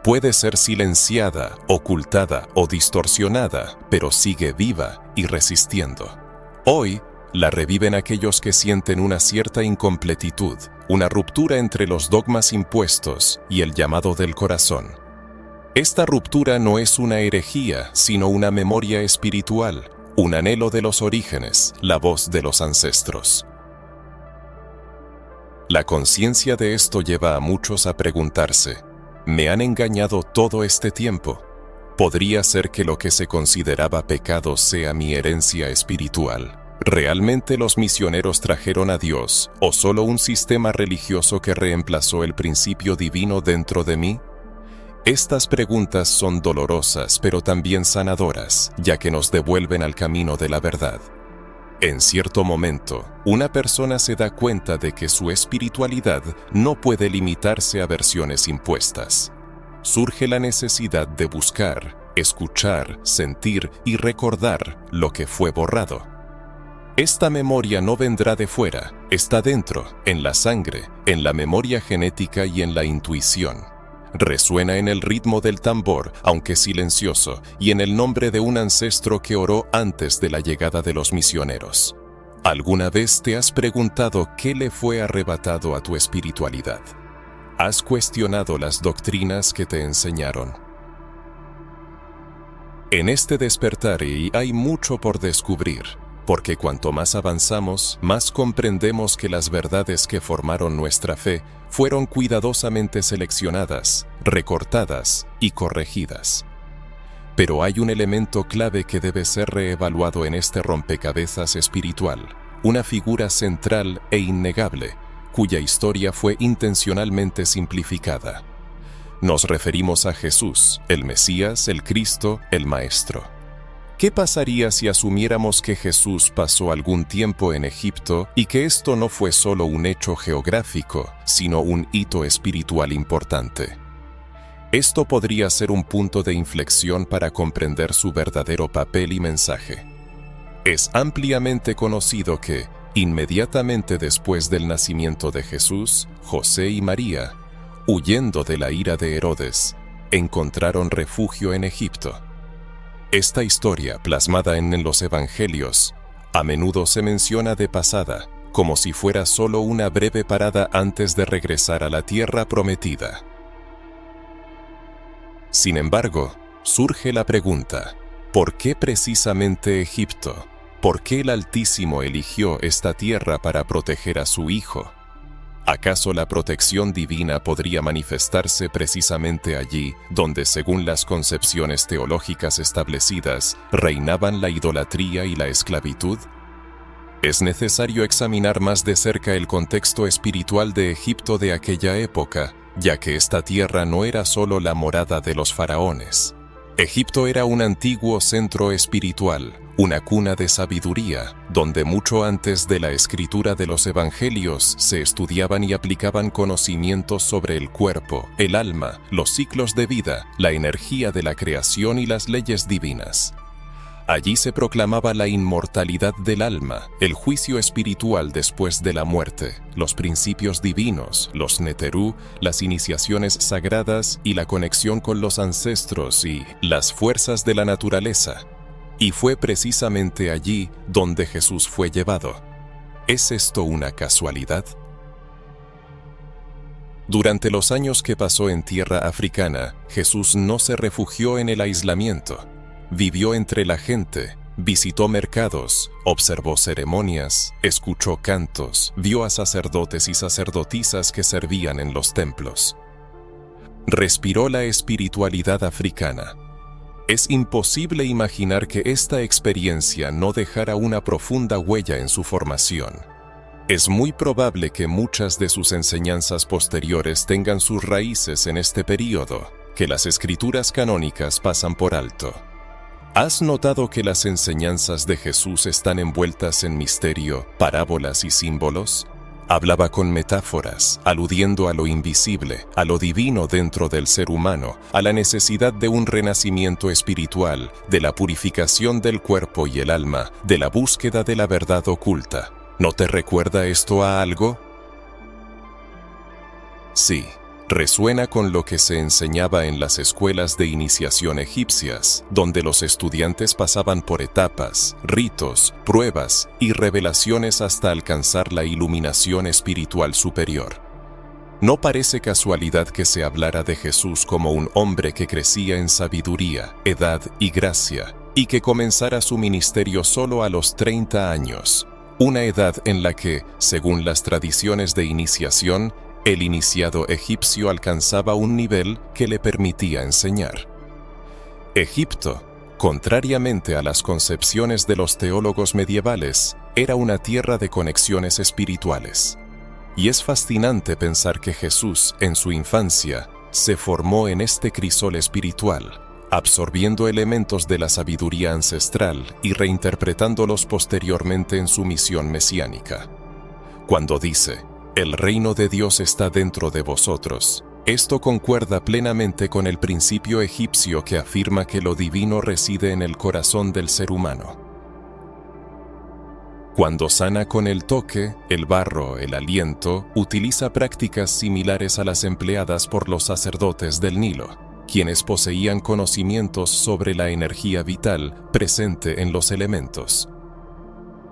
Puede ser silenciada, ocultada o distorsionada, pero sigue viva y resistiendo. Hoy, la reviven aquellos que sienten una cierta incompletitud, una ruptura entre los dogmas impuestos y el llamado del corazón. Esta ruptura no es una herejía, sino una memoria espiritual, un anhelo de los orígenes, la voz de los ancestros. La conciencia de esto lleva a muchos a preguntarse: ¿me han engañado todo este tiempo? ¿Podría ser que lo que se consideraba pecado sea mi herencia espiritual? ¿Realmente los misioneros trajeron a Dios o solo un sistema religioso que reemplazó el principio divino dentro de mí? Estas preguntas son dolorosas pero también sanadoras, ya que nos devuelven al camino de la verdad. En cierto momento, una persona se da cuenta de que su espiritualidad no puede limitarse a versiones impuestas. Surge la necesidad de buscar, escuchar, sentir y recordar lo que fue borrado. Esta memoria no vendrá de fuera, está dentro, en la sangre, en la memoria genética y en la intuición. Resuena en el ritmo del tambor, aunque silencioso, y en el nombre de un ancestro que oró antes de la llegada de los misioneros. ¿Alguna vez te has preguntado qué le fue arrebatado a tu espiritualidad? ¿Has cuestionado las doctrinas que te enseñaron? En este despertar hay mucho por descubrir, porque cuanto más avanzamos, más comprendemos que las verdades que formaron nuestra fe fueron cuidadosamente seleccionadas, recortadas y corregidas. Pero hay un elemento clave que debe ser reevaluado en este rompecabezas espiritual, una figura central e innegable, cuya historia fue intencionalmente simplificada. Nos referimos a Jesús, el Mesías, el Cristo, el Maestro. ¿Qué pasaría si asumiéramos que Jesús pasó algún tiempo en Egipto y que esto no fue solo un hecho geográfico, sino un hito espiritual importante? Esto podría ser un punto de inflexión para comprender su verdadero papel y mensaje. Es ampliamente conocido que, inmediatamente después del nacimiento de Jesús, José y María, huyendo de la ira de Herodes, encontraron refugio en Egipto. Esta historia, plasmada en los Evangelios, a menudo se menciona de pasada, como si fuera solo una breve parada antes de regresar a la tierra prometida. Sin embargo, surge la pregunta: ¿por qué precisamente Egipto? ¿Por qué el Altísimo eligió esta tierra para proteger a su Hijo? ¿Acaso la protección divina podría manifestarse precisamente allí, donde, según las concepciones teológicas establecidas, reinaban la idolatría y la esclavitud? Es necesario examinar más de cerca el contexto espiritual de Egipto de aquella época, ya que esta tierra no era solo la morada de los faraones. Egipto era un antiguo centro espiritual, una cuna de sabiduría, donde mucho antes de la escritura de los evangelios se estudiaban y aplicaban conocimientos sobre el cuerpo, el alma, los ciclos de vida, la energía de la creación y las leyes divinas. Allí se proclamaba la inmortalidad del alma, el juicio espiritual después de la muerte, los principios divinos, los neterú, las iniciaciones sagradas y la conexión con los ancestros y las fuerzas de la naturaleza. Y fue precisamente allí donde Jesús fue llevado. ¿Es esto una casualidad? Durante los años que pasó en tierra africana, Jesús no se refugió en el aislamiento. Vivió entre la gente, visitó mercados, observó ceremonias, escuchó cantos, vio a sacerdotes y sacerdotisas que servían en los templos. Respiró la espiritualidad africana. Es imposible imaginar que esta experiencia no dejara una profunda huella en su formación. Es muy probable que muchas de sus enseñanzas posteriores tengan sus raíces en este período, que las escrituras canónicas pasan por alto. ¿Has notado que las enseñanzas de Jesús están envueltas en misterio, parábolas y símbolos? Hablaba con metáforas, aludiendo a lo invisible, a lo divino dentro del ser humano, a la necesidad de un renacimiento espiritual, de la purificación del cuerpo y el alma, de la búsqueda de la verdad oculta. ¿No te recuerda esto a algo? Sí. Resuena con lo que se enseñaba en las escuelas de iniciación egipcias, donde los estudiantes pasaban por etapas, ritos, pruebas y revelaciones hasta alcanzar la iluminación espiritual superior. No parece casualidad que se hablara de Jesús como un hombre que crecía en sabiduría, edad y gracia, y que comenzara su ministerio solo a los 30 años, una edad en la que, según las tradiciones de iniciación, el iniciado egipcio alcanzaba un nivel que le permitía enseñar. Egipto, contrariamente a las concepciones de los teólogos medievales, era una tierra de conexiones espirituales. Y es fascinante pensar que Jesús, en su infancia, se formó en este crisol espiritual, absorbiendo elementos de la sabiduría ancestral y reinterpretándolos posteriormente en su misión mesiánica. Cuando dice, «El reino de Dios está dentro de vosotros», esto concuerda plenamente con el principio egipcio que afirma que lo divino reside en el corazón del ser humano. Cuando sana con el toque, el barro, el aliento, utiliza prácticas similares a las empleadas por los sacerdotes del Nilo, quienes poseían conocimientos sobre la energía vital presente en los elementos.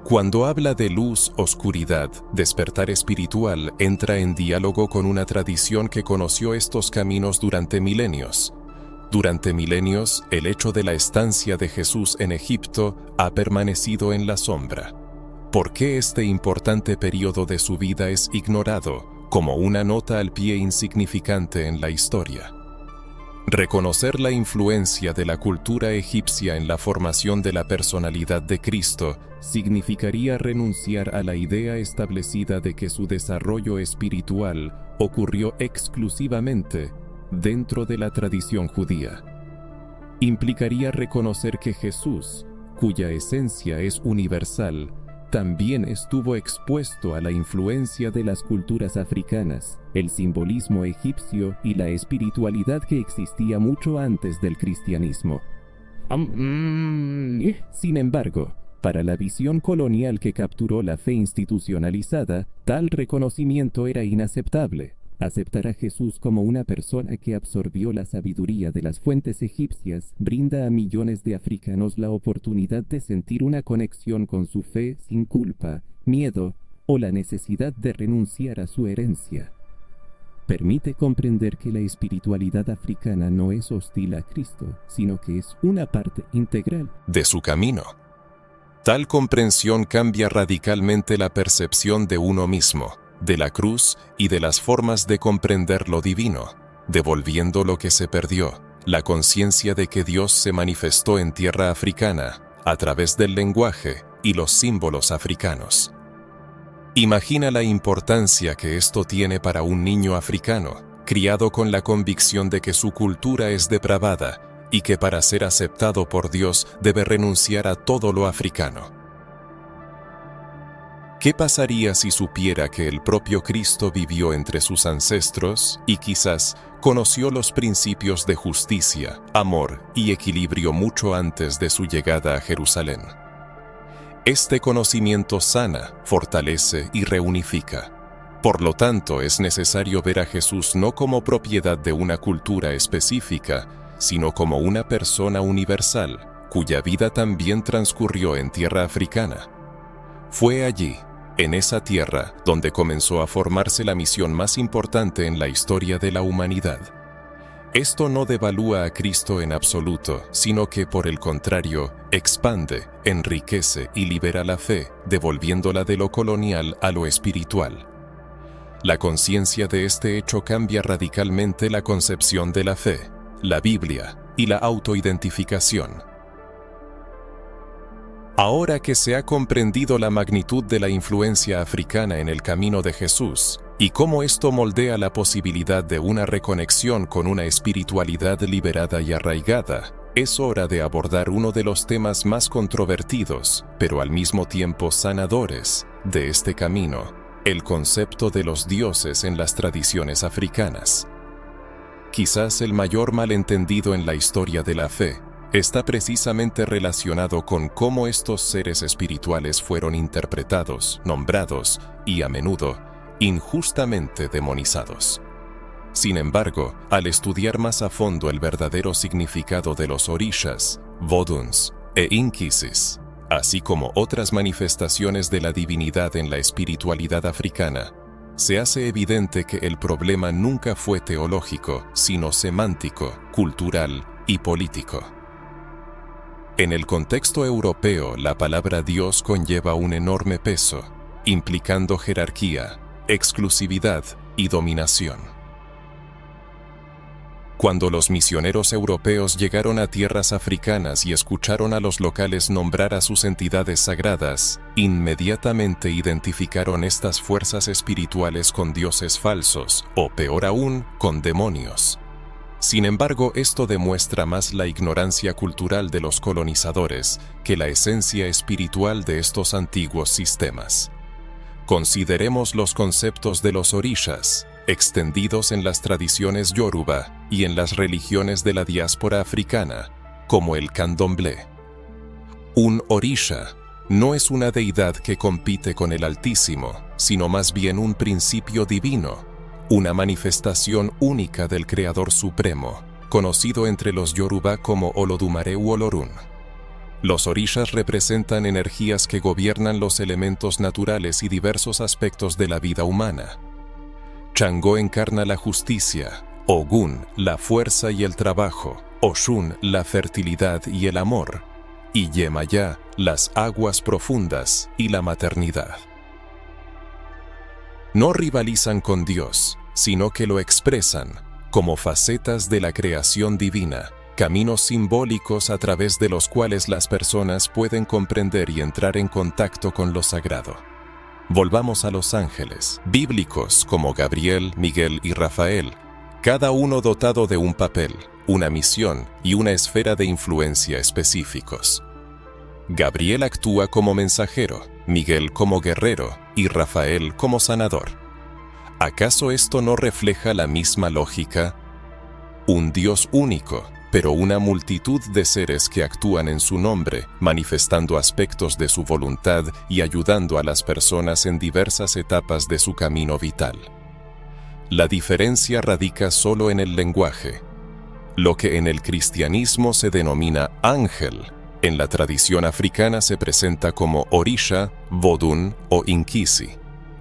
Cuando habla de luz, oscuridad, despertar espiritual, entra en diálogo con una tradición que conoció estos caminos durante milenios. Durante milenios, el hecho de la estancia de Jesús en Egipto ha permanecido en la sombra. ¿Por qué este importante periodo de su vida es ignorado, como una nota al pie insignificante en la historia? Reconocer la influencia de la cultura egipcia en la formación de la personalidad de Cristo significaría renunciar a la idea establecida de que su desarrollo espiritual ocurrió exclusivamente dentro de la tradición judía. Implicaría reconocer que Jesús, cuya esencia es universal, también estuvo expuesto a la influencia de las culturas africanas, el simbolismo egipcio y la espiritualidad que existía mucho antes del cristianismo. Sin embargo, para la visión colonial que capturó la fe institucionalizada, tal reconocimiento era inaceptable. Aceptar a Jesús como una persona que absorbió la sabiduría de las fuentes egipcias brinda a millones de africanos la oportunidad de sentir una conexión con su fe sin culpa, miedo o la necesidad de renunciar a su herencia. Permite comprender que la espiritualidad africana no es hostil a Cristo, sino que es una parte integral de su camino. Tal comprensión cambia radicalmente la percepción de uno mismo, de la cruz y de las formas de comprender lo divino, devolviendo lo que se perdió, la conciencia de que Dios se manifestó en tierra africana a través del lenguaje y los símbolos africanos. Imagina la importancia que esto tiene para un niño africano, criado con la convicción de que su cultura es depravada y que para ser aceptado por Dios debe renunciar a todo lo africano. ¿Qué pasaría si supiera que el propio Cristo vivió entre sus ancestros y quizás conoció los principios de justicia, amor y equilibrio mucho antes de su llegada a Jerusalén? Este conocimiento sana, fortalece y reunifica. Por lo tanto, es necesario ver a Jesús no como propiedad de una cultura específica, sino como una persona universal, cuya vida también transcurrió en tierra africana. Fue allí, en esa tierra, donde comenzó a formarse la misión más importante en la historia de la humanidad. Esto no devalúa a Cristo en absoluto, sino que, por el contrario, expande, enriquece y libera la fe, devolviéndola de lo colonial a lo espiritual. La conciencia de este hecho cambia radicalmente la concepción de la fe, la Biblia y la autoidentificación. Ahora que se ha comprendido la magnitud de la influencia africana en el camino de Jesús y cómo esto moldea la posibilidad de una reconexión con una espiritualidad liberada y arraigada, es hora de abordar uno de los temas más controvertidos, pero al mismo tiempo sanadores, de este camino: el concepto de los dioses en las tradiciones africanas. Quizás el mayor malentendido en la historia de la fe está precisamente relacionado con cómo estos seres espirituales fueron interpretados, nombrados y, a menudo, injustamente demonizados. Sin embargo, al estudiar más a fondo el verdadero significado de los orishas, voduns e inkisis, así como otras manifestaciones de la divinidad en la espiritualidad africana, se hace evidente que el problema nunca fue teológico, sino semántico, cultural y político. En el contexto europeo, la palabra Dios conlleva un enorme peso, implicando jerarquía, exclusividad y dominación. Cuando los misioneros europeos llegaron a tierras africanas y escucharon a los locales nombrar a sus entidades sagradas, inmediatamente identificaron estas fuerzas espirituales con dioses falsos, o peor aún, con demonios. Sin embargo, esto demuestra más la ignorancia cultural de los colonizadores que la esencia espiritual de estos antiguos sistemas. Consideremos los conceptos de los orishas, extendidos en las tradiciones yoruba y en las religiones de la diáspora africana, como el candomblé. Un orisha no es una deidad que compite con el Altísimo, sino más bien un principio divino, una manifestación única del Creador Supremo, conocido entre los yoruba como Olodumare u Olorun. Los orishas representan energías que gobiernan los elementos naturales y diversos aspectos de la vida humana. Changó encarna la justicia, Ogún la fuerza y el trabajo, Oshun la fertilidad y el amor, y Yemayá las aguas profundas y la maternidad. No rivalizan con Dios, sino que lo expresan como facetas de la creación divina, caminos simbólicos a través de los cuales las personas pueden comprender y entrar en contacto con lo sagrado. Volvamos a los ángeles, bíblicos como Gabriel, Miguel y Rafael, cada uno dotado de un papel, una misión y una esfera de influencia específicos. Gabriel actúa como mensajero, Miguel como guerrero y Rafael como sanador. ¿Acaso esto no refleja la misma lógica? Un Dios único, pero una multitud de seres que actúan en su nombre, manifestando aspectos de su voluntad y ayudando a las personas en diversas etapas de su camino vital. La diferencia radica solo en el lenguaje. Lo que en el cristianismo se denomina ángel, en la tradición africana se presenta como orisha, vodun o inkisi.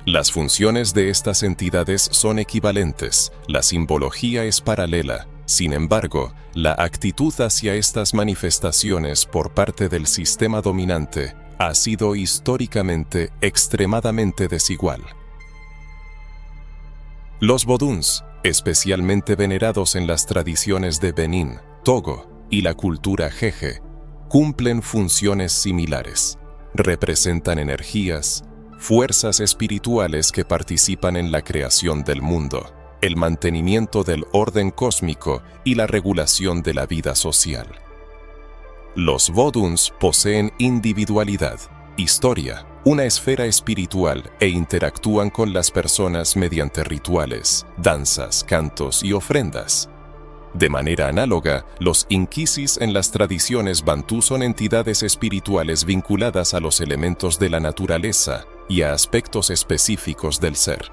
Las funciones de estas entidades son equivalentes, la simbología es paralela. Sin embargo, la actitud hacia estas manifestaciones por parte del sistema dominante ha sido históricamente extremadamente desigual. Los voduns, especialmente venerados en las tradiciones de Benín, Togo y la cultura jeje, cumplen funciones similares. Representan energías, fuerzas espirituales que participan en la creación del mundo, el mantenimiento del orden cósmico y la regulación de la vida social. Los Voduns poseen individualidad, historia, una esfera espiritual e interactúan con las personas mediante rituales, danzas, cantos y ofrendas. De manera análoga, los Inkisis en las tradiciones bantú son entidades espirituales vinculadas a los elementos de la naturaleza y a aspectos específicos del ser.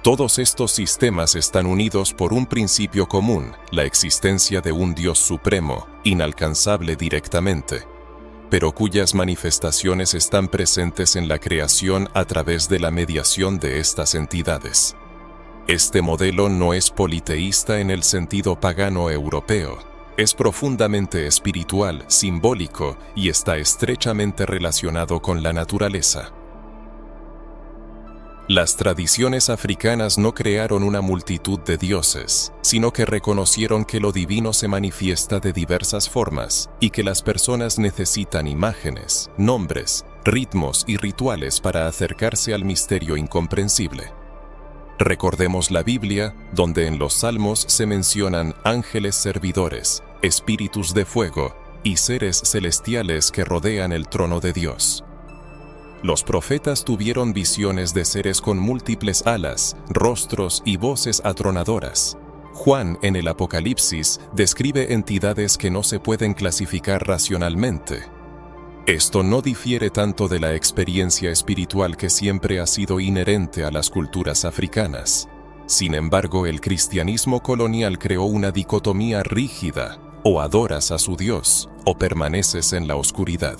Todos estos sistemas están unidos por un principio común, la existencia de un Dios supremo, inalcanzable directamente, pero cuyas manifestaciones están presentes en la creación a través de la mediación de estas entidades. Este modelo no es politeísta en el sentido pagano europeo, es profundamente espiritual, simbólico y está estrechamente relacionado con la naturaleza. Las tradiciones africanas no crearon una multitud de dioses, sino que reconocieron que lo divino se manifiesta de diversas formas y que las personas necesitan imágenes, nombres, ritmos y rituales para acercarse al misterio incomprensible. Recordemos la Biblia, donde en los Salmos se mencionan ángeles servidores, espíritus de fuego y seres celestiales que rodean el trono de Dios. Los profetas tuvieron visiones de seres con múltiples alas, rostros y voces atronadoras. Juan, en el Apocalipsis, describe entidades que no se pueden clasificar racionalmente. Esto no difiere tanto de la experiencia espiritual que siempre ha sido inherente a las culturas africanas. Sin embargo, el cristianismo colonial creó una dicotomía rígida: o adoras a su Dios, o permaneces en la oscuridad.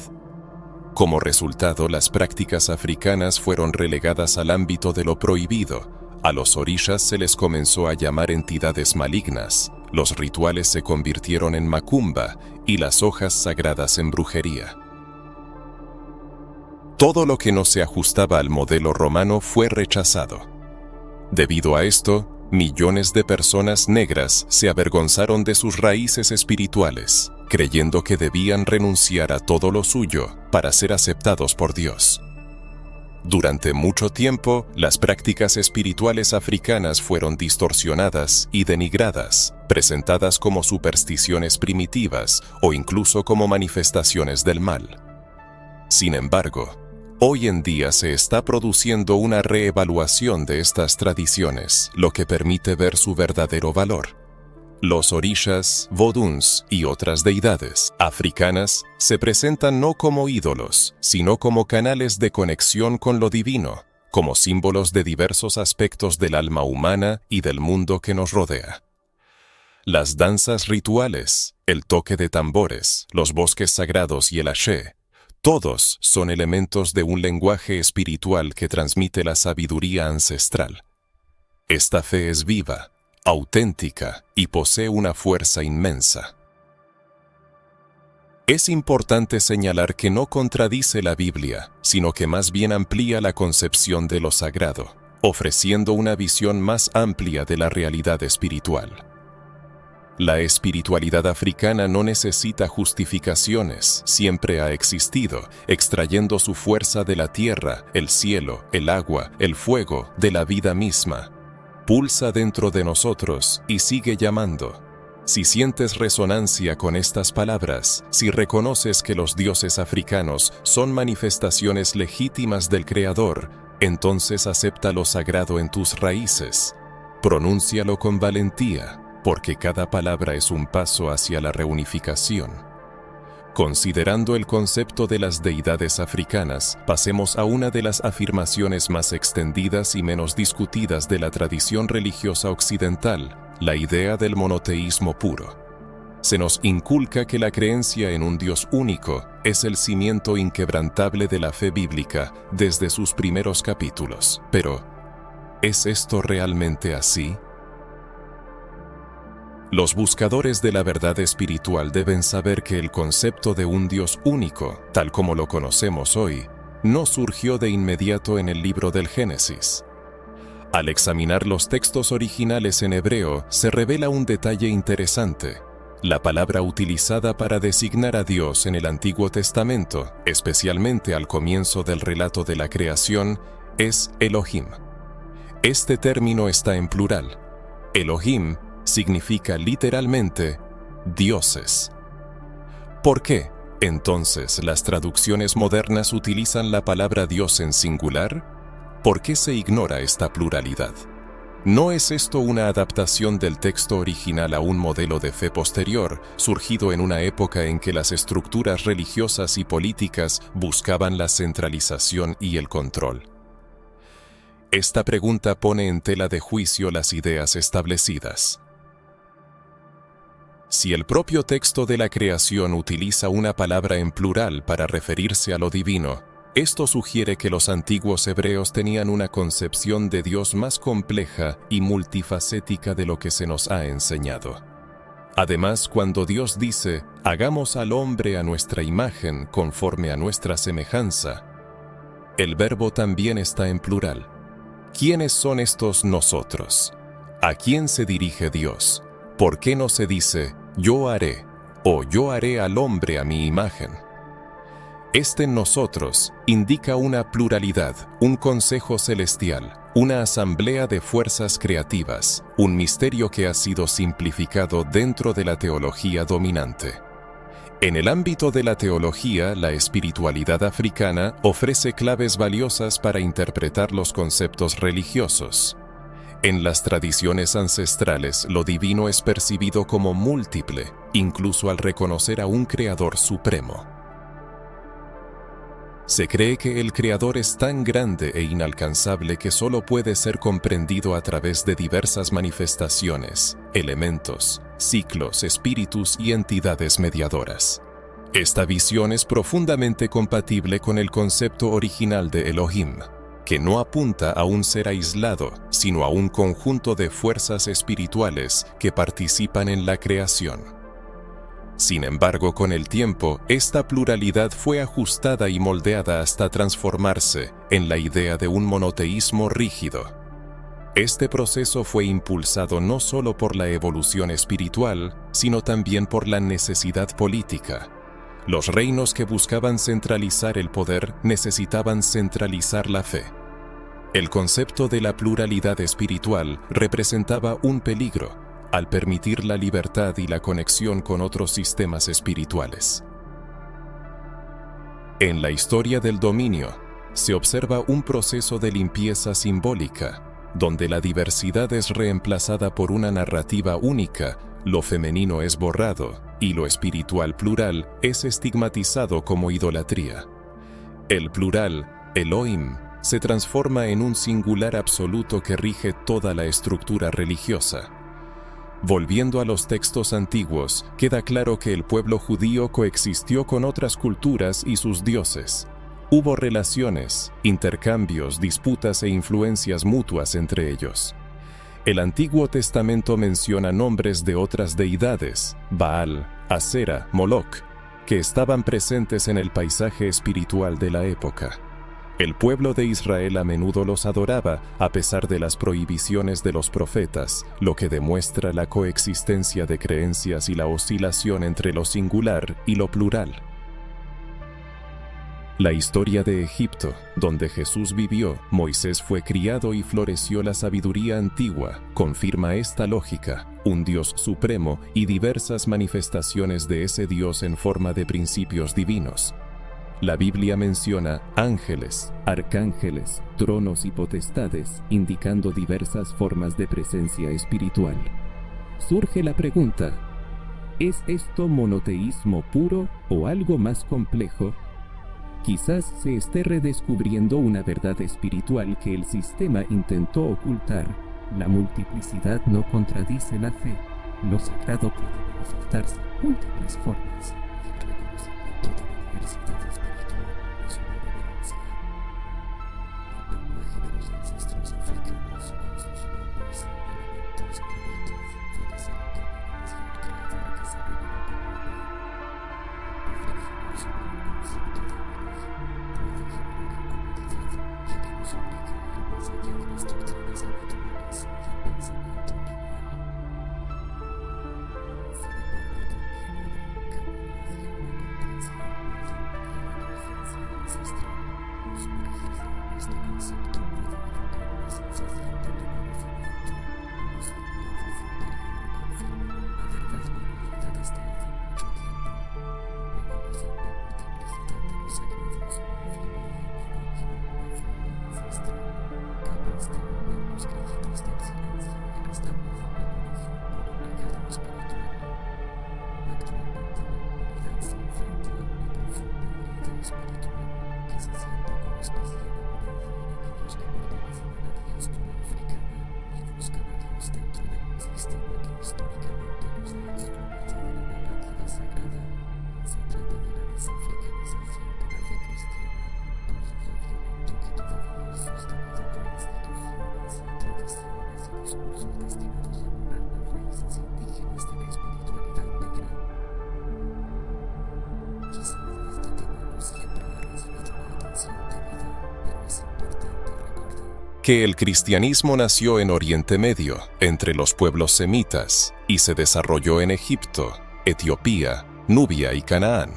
Como resultado, las prácticas africanas fueron relegadas al ámbito de lo prohibido. A los orishas se les comenzó a llamar entidades malignas, los rituales se convirtieron en macumba y las hojas sagradas en brujería. Todo lo que no se ajustaba al modelo romano fue rechazado. Debido a esto, millones de personas negras se avergonzaron de sus raíces espirituales, creyendo que debían renunciar a todo lo suyo para ser aceptados por Dios. Durante mucho tiempo, las prácticas espirituales africanas fueron distorsionadas y denigradas, presentadas como supersticiones primitivas o incluso como manifestaciones del mal. Sin embargo, hoy en día se está produciendo una reevaluación de estas tradiciones, lo que permite ver su verdadero valor. Los orishas, voduns y otras deidades africanas se presentan no como ídolos, sino como canales de conexión con lo divino, como símbolos de diversos aspectos del alma humana y del mundo que nos rodea. Las danzas rituales, el toque de tambores, los bosques sagrados y el axé, todos son elementos de un lenguaje espiritual que transmite la sabiduría ancestral. Esta fe es viva, auténtica y posee una fuerza inmensa. Es importante señalar que no contradice la Biblia, sino que más bien amplía la concepción de lo sagrado, ofreciendo una visión más amplia de la realidad espiritual. La espiritualidad africana no necesita justificaciones, siempre ha existido, extrayendo su fuerza de la tierra, el cielo, el agua, el fuego, de la vida misma. Pulsa dentro de nosotros y sigue llamando. Si sientes resonancia con estas palabras, si reconoces que los dioses africanos son manifestaciones legítimas del Creador, entonces acepta lo sagrado en tus raíces. Pronúncialo con valentía, porque cada palabra es un paso hacia la reunificación. Considerando el concepto de las deidades africanas, pasemos a una de las afirmaciones más extendidas y menos discutidas de la tradición religiosa occidental, la idea del monoteísmo puro. Se nos inculca que la creencia en un Dios único es el cimiento inquebrantable de la fe bíblica desde sus primeros capítulos. Pero, ¿es esto realmente así? Los buscadores de la verdad espiritual deben saber que el concepto de un Dios único, tal como lo conocemos hoy, no surgió de inmediato en el libro del Génesis. Al examinar los textos originales en hebreo, se revela un detalle interesante. La palabra utilizada para designar a Dios en el Antiguo Testamento, especialmente al comienzo del relato de la creación, es Elohim. Este término está en plural, Elohim significa literalmente dioses. ¿Por qué, entonces, las traducciones modernas utilizan la palabra Dios en singular? ¿Por qué se ignora esta pluralidad? ¿No es esto una adaptación del texto original a un modelo de fe posterior, surgido en una época en que las estructuras religiosas y políticas buscaban la centralización y el control? Esta pregunta pone en tela de juicio las ideas establecidas. Si el propio texto de la creación utiliza una palabra en plural para referirse a lo divino, esto sugiere que los antiguos hebreos tenían una concepción de Dios más compleja y multifacética de lo que se nos ha enseñado. Además, cuando Dios dice, hagamos al hombre a nuestra imagen conforme a nuestra semejanza, el verbo también está en plural. ¿Quiénes son estos nosotros? ¿A quién se dirige Dios? ¿Por qué no se dice, yo haré, o yo haré al hombre a mi imagen? Este nosotros indica una pluralidad, un consejo celestial, una asamblea de fuerzas creativas, un misterio que ha sido simplificado dentro de la teología dominante. En el ámbito de la teología, la espiritualidad africana ofrece claves valiosas para interpretar los conceptos religiosos. En las tradiciones ancestrales, lo divino es percibido como múltiple, incluso al reconocer a un creador supremo. Se cree que el creador es tan grande e inalcanzable que solo puede ser comprendido a través de diversas manifestaciones, elementos, ciclos, espíritus y entidades mediadoras. Esta visión es profundamente compatible con el concepto original de Elohim, que no apunta a un ser aislado, sino a un conjunto de fuerzas espirituales que participan en la creación. Sin embargo, con el tiempo, esta pluralidad fue ajustada y moldeada hasta transformarse en la idea de un monoteísmo rígido. Este proceso fue impulsado no solo por la evolución espiritual, sino también por la necesidad política. Los reinos que buscaban centralizar el poder necesitaban centralizar la fe. El concepto de la pluralidad espiritual representaba un peligro al permitir la libertad y la conexión con otros sistemas espirituales. En la historia del dominio, se observa un proceso de limpieza simbólica, donde la diversidad es reemplazada por una narrativa única, lo femenino es borrado y lo espiritual plural es estigmatizado como idolatría. El plural, Elohim, se transforma en un singular absoluto que rige toda la estructura religiosa. Volviendo a los textos antiguos, queda claro que el pueblo judío coexistió con otras culturas y sus dioses. Hubo relaciones, intercambios, disputas e influencias mutuas entre ellos. El Antiguo Testamento menciona nombres de otras deidades, Baal, Asera, Moloch, que estaban presentes en el paisaje espiritual de la época. El pueblo de Israel a menudo los adoraba a pesar de las prohibiciones de los profetas, lo que demuestra la coexistencia de creencias y la oscilación entre lo singular y lo plural. La historia de Egipto, donde Jesús vivió, Moisés fue criado y floreció la sabiduría antigua, confirma esta lógica, un Dios supremo y diversas manifestaciones de ese Dios en forma de principios divinos. La Biblia menciona ángeles, arcángeles, tronos y potestades, indicando diversas formas de presencia espiritual. Surge la pregunta, ¿es esto monoteísmo puro o algo más complejo? Quizás se esté redescubriendo una verdad espiritual que el sistema intentó ocultar. La multiplicidad no contradice la fe. Lo sagrado puede manifestarse en múltiples formas. El reconocimiento de la diversidad espiritual es una reverencia. El lenguaje de los ancestros africanos con sus nombres, elementos y ritos puede ser una reverencia al creador que se revela como Amén. Reflexionar sobre el concepto de puede generar incomodidad, ya que nos obliga a ir más allá de las doctrinas habituales y el pensamiento lineal. Sin embargo, también abre un camino hacia una comprensión más amplia Que el cristianismo nació en Oriente Medio, entre los pueblos semitas, y se desarrolló en Egipto, Etiopía, Nubia y Canaán.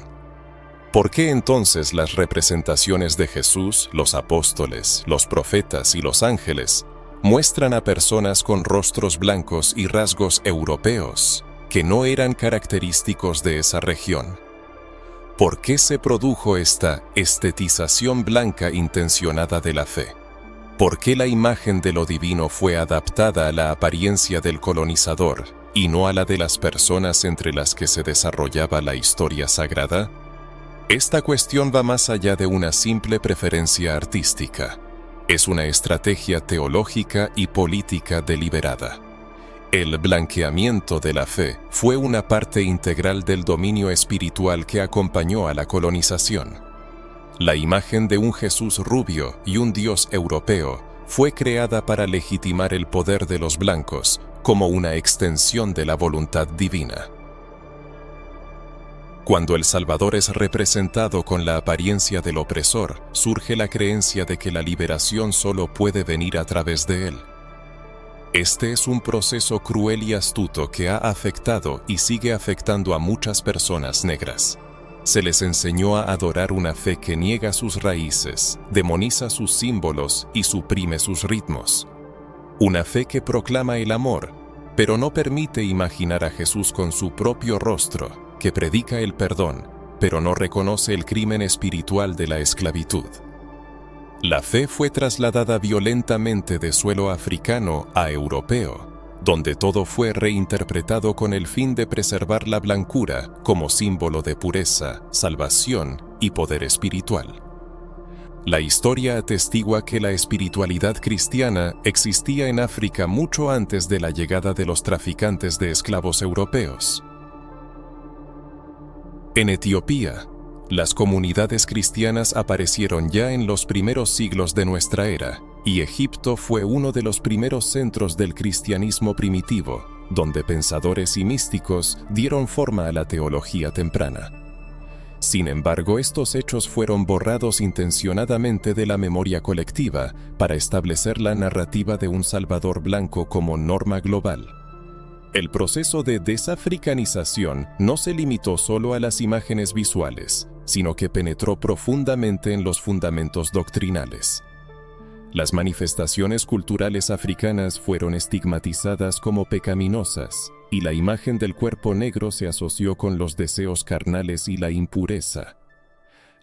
¿Por qué entonces las representaciones de Jesús, los apóstoles, los profetas y los ángeles muestran a personas con rostros blancos y rasgos europeos, que no eran característicos de esa región? ¿Por qué se produjo esta estetización blanca intencionada de la fe? ¿Por qué la imagen de lo divino fue adaptada a la apariencia del colonizador y no a la de las personas entre las que se desarrollaba la historia sagrada? Esta cuestión va más allá de una simple preferencia artística. Es una estrategia teológica y política deliberada. El blanqueamiento de la fe fue una parte integral del dominio espiritual que acompañó a la colonización. La imagen de un Jesús rubio y un Dios europeo fue creada para legitimar el poder de los blancos como una extensión de la voluntad divina. Cuando el Salvador es representado con la apariencia del opresor, surge la creencia de que la liberación solo puede venir a través de él. Este es un proceso cruel y astuto que ha afectado y sigue afectando a muchas personas negras. Se les enseñó a adorar una fe que niega sus raíces, demoniza sus símbolos y suprime sus ritmos. Una fe que proclama el amor, pero no permite imaginar a Jesús con su propio rostro, que predica el perdón, pero no reconoce el crimen espiritual de la esclavitud. La fe fue trasladada violentamente de suelo africano a europeo, donde todo fue reinterpretado con el fin de preservar la blancura como símbolo de pureza, salvación y poder espiritual. La historia atestigua que la espiritualidad cristiana existía en África mucho antes de la llegada de los traficantes de esclavos europeos. En Etiopía, las comunidades cristianas aparecieron ya en los primeros siglos de nuestra era, y Egipto fue uno de los primeros centros del cristianismo primitivo, donde pensadores y místicos dieron forma a la teología temprana. Sin embargo, estos hechos fueron borrados intencionadamente de la memoria colectiva para establecer la narrativa de un Salvador blanco como norma global. El proceso de desafricanización no se limitó solo a las imágenes visuales, sino que penetró profundamente en los fundamentos doctrinales. Las manifestaciones culturales africanas fueron estigmatizadas como pecaminosas, y la imagen del cuerpo negro se asoció con los deseos carnales y la impureza.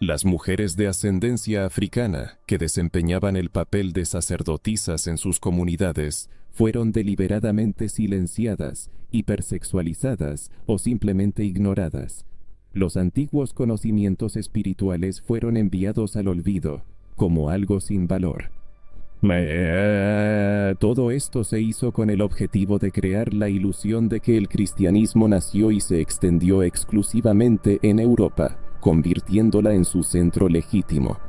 Las mujeres de ascendencia africana, que desempeñaban el papel de sacerdotisas en sus comunidades, fueron deliberadamente silenciadas, hipersexualizadas o simplemente ignoradas. Los antiguos conocimientos espirituales fueron enviados al olvido, como algo sin valor. Todo esto se hizo con el objetivo de crear la ilusión de que el cristianismo nació y se extendió exclusivamente en Europa, convirtiéndola en su centro legítimo.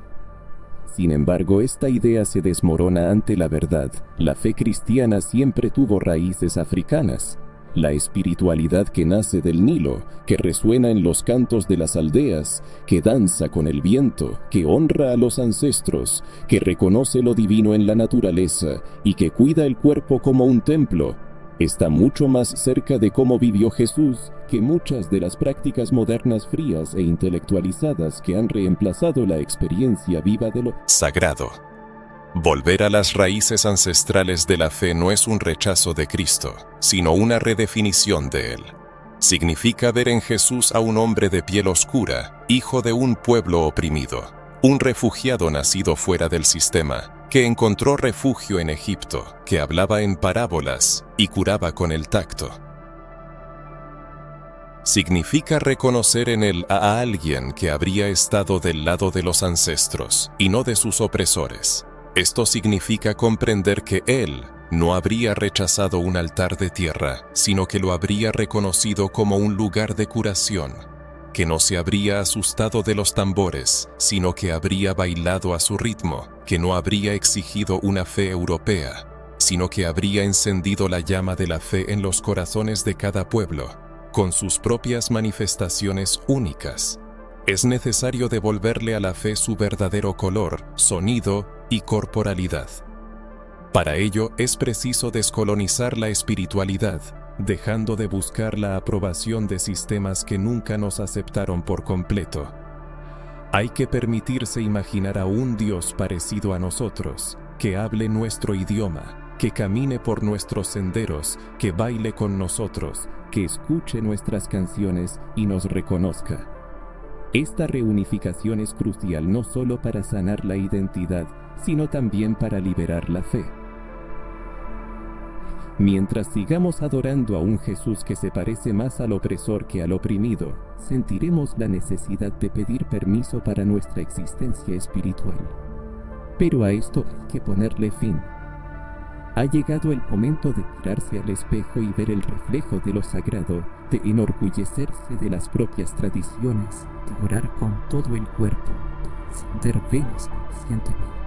Sin embargo, esta idea se desmorona ante la verdad. La fe cristiana siempre tuvo raíces africanas. La espiritualidad que nace del Nilo, que resuena en los cantos de las aldeas, que danza con el viento, que honra a los ancestros, que reconoce lo divino en la naturaleza y que cuida el cuerpo como un templo, está mucho más cerca de cómo vivió Jesús que muchas de las prácticas modernas frías e intelectualizadas que han reemplazado la experiencia viva de lo sagrado. Volver a las raíces ancestrales de la fe no es un rechazo de Cristo, sino una redefinición de él. Significa ver en Jesús a un hombre de piel oscura, hijo de un pueblo oprimido, un refugiado nacido fuera del sistema, que encontró refugio en Egipto, que hablaba en parábolas y curaba con el tacto. Significa reconocer en él a alguien que habría estado del lado de los ancestros y no de sus opresores. Esto significa comprender que él no habría rechazado un altar de tierra, sino que lo habría reconocido como un lugar de curación, que no se habría asustado de los tambores, sino que habría bailado a su ritmo, que no habría exigido una fe europea, sino que habría encendido la llama de la fe en los corazones de cada pueblo, con sus propias manifestaciones únicas. Es necesario devolverle a la fe su verdadero color, sonido y corporalidad. Para ello es preciso descolonizar la espiritualidad, dejando de buscar la aprobación de sistemas que nunca nos aceptaron por completo. Hay que permitirse imaginar a un Dios parecido a nosotros, que hable nuestro idioma, que camine por nuestros senderos, que baile con nosotros, que escuche nuestras canciones y nos reconozca. Esta reunificación es crucial no solo para sanar la identidad, sino también para liberar la fe. Mientras sigamos adorando a un Jesús que se parece más al opresor que al oprimido, sentiremos la necesidad de pedir permiso para nuestra existencia espiritual. Pero a esto hay que ponerle fin. Ha llegado el momento de mirarse al espejo y ver el reflejo de lo sagrado, de enorgullecerse de las propias tradiciones, de orar con todo el cuerpo, de encender velas conscientemente.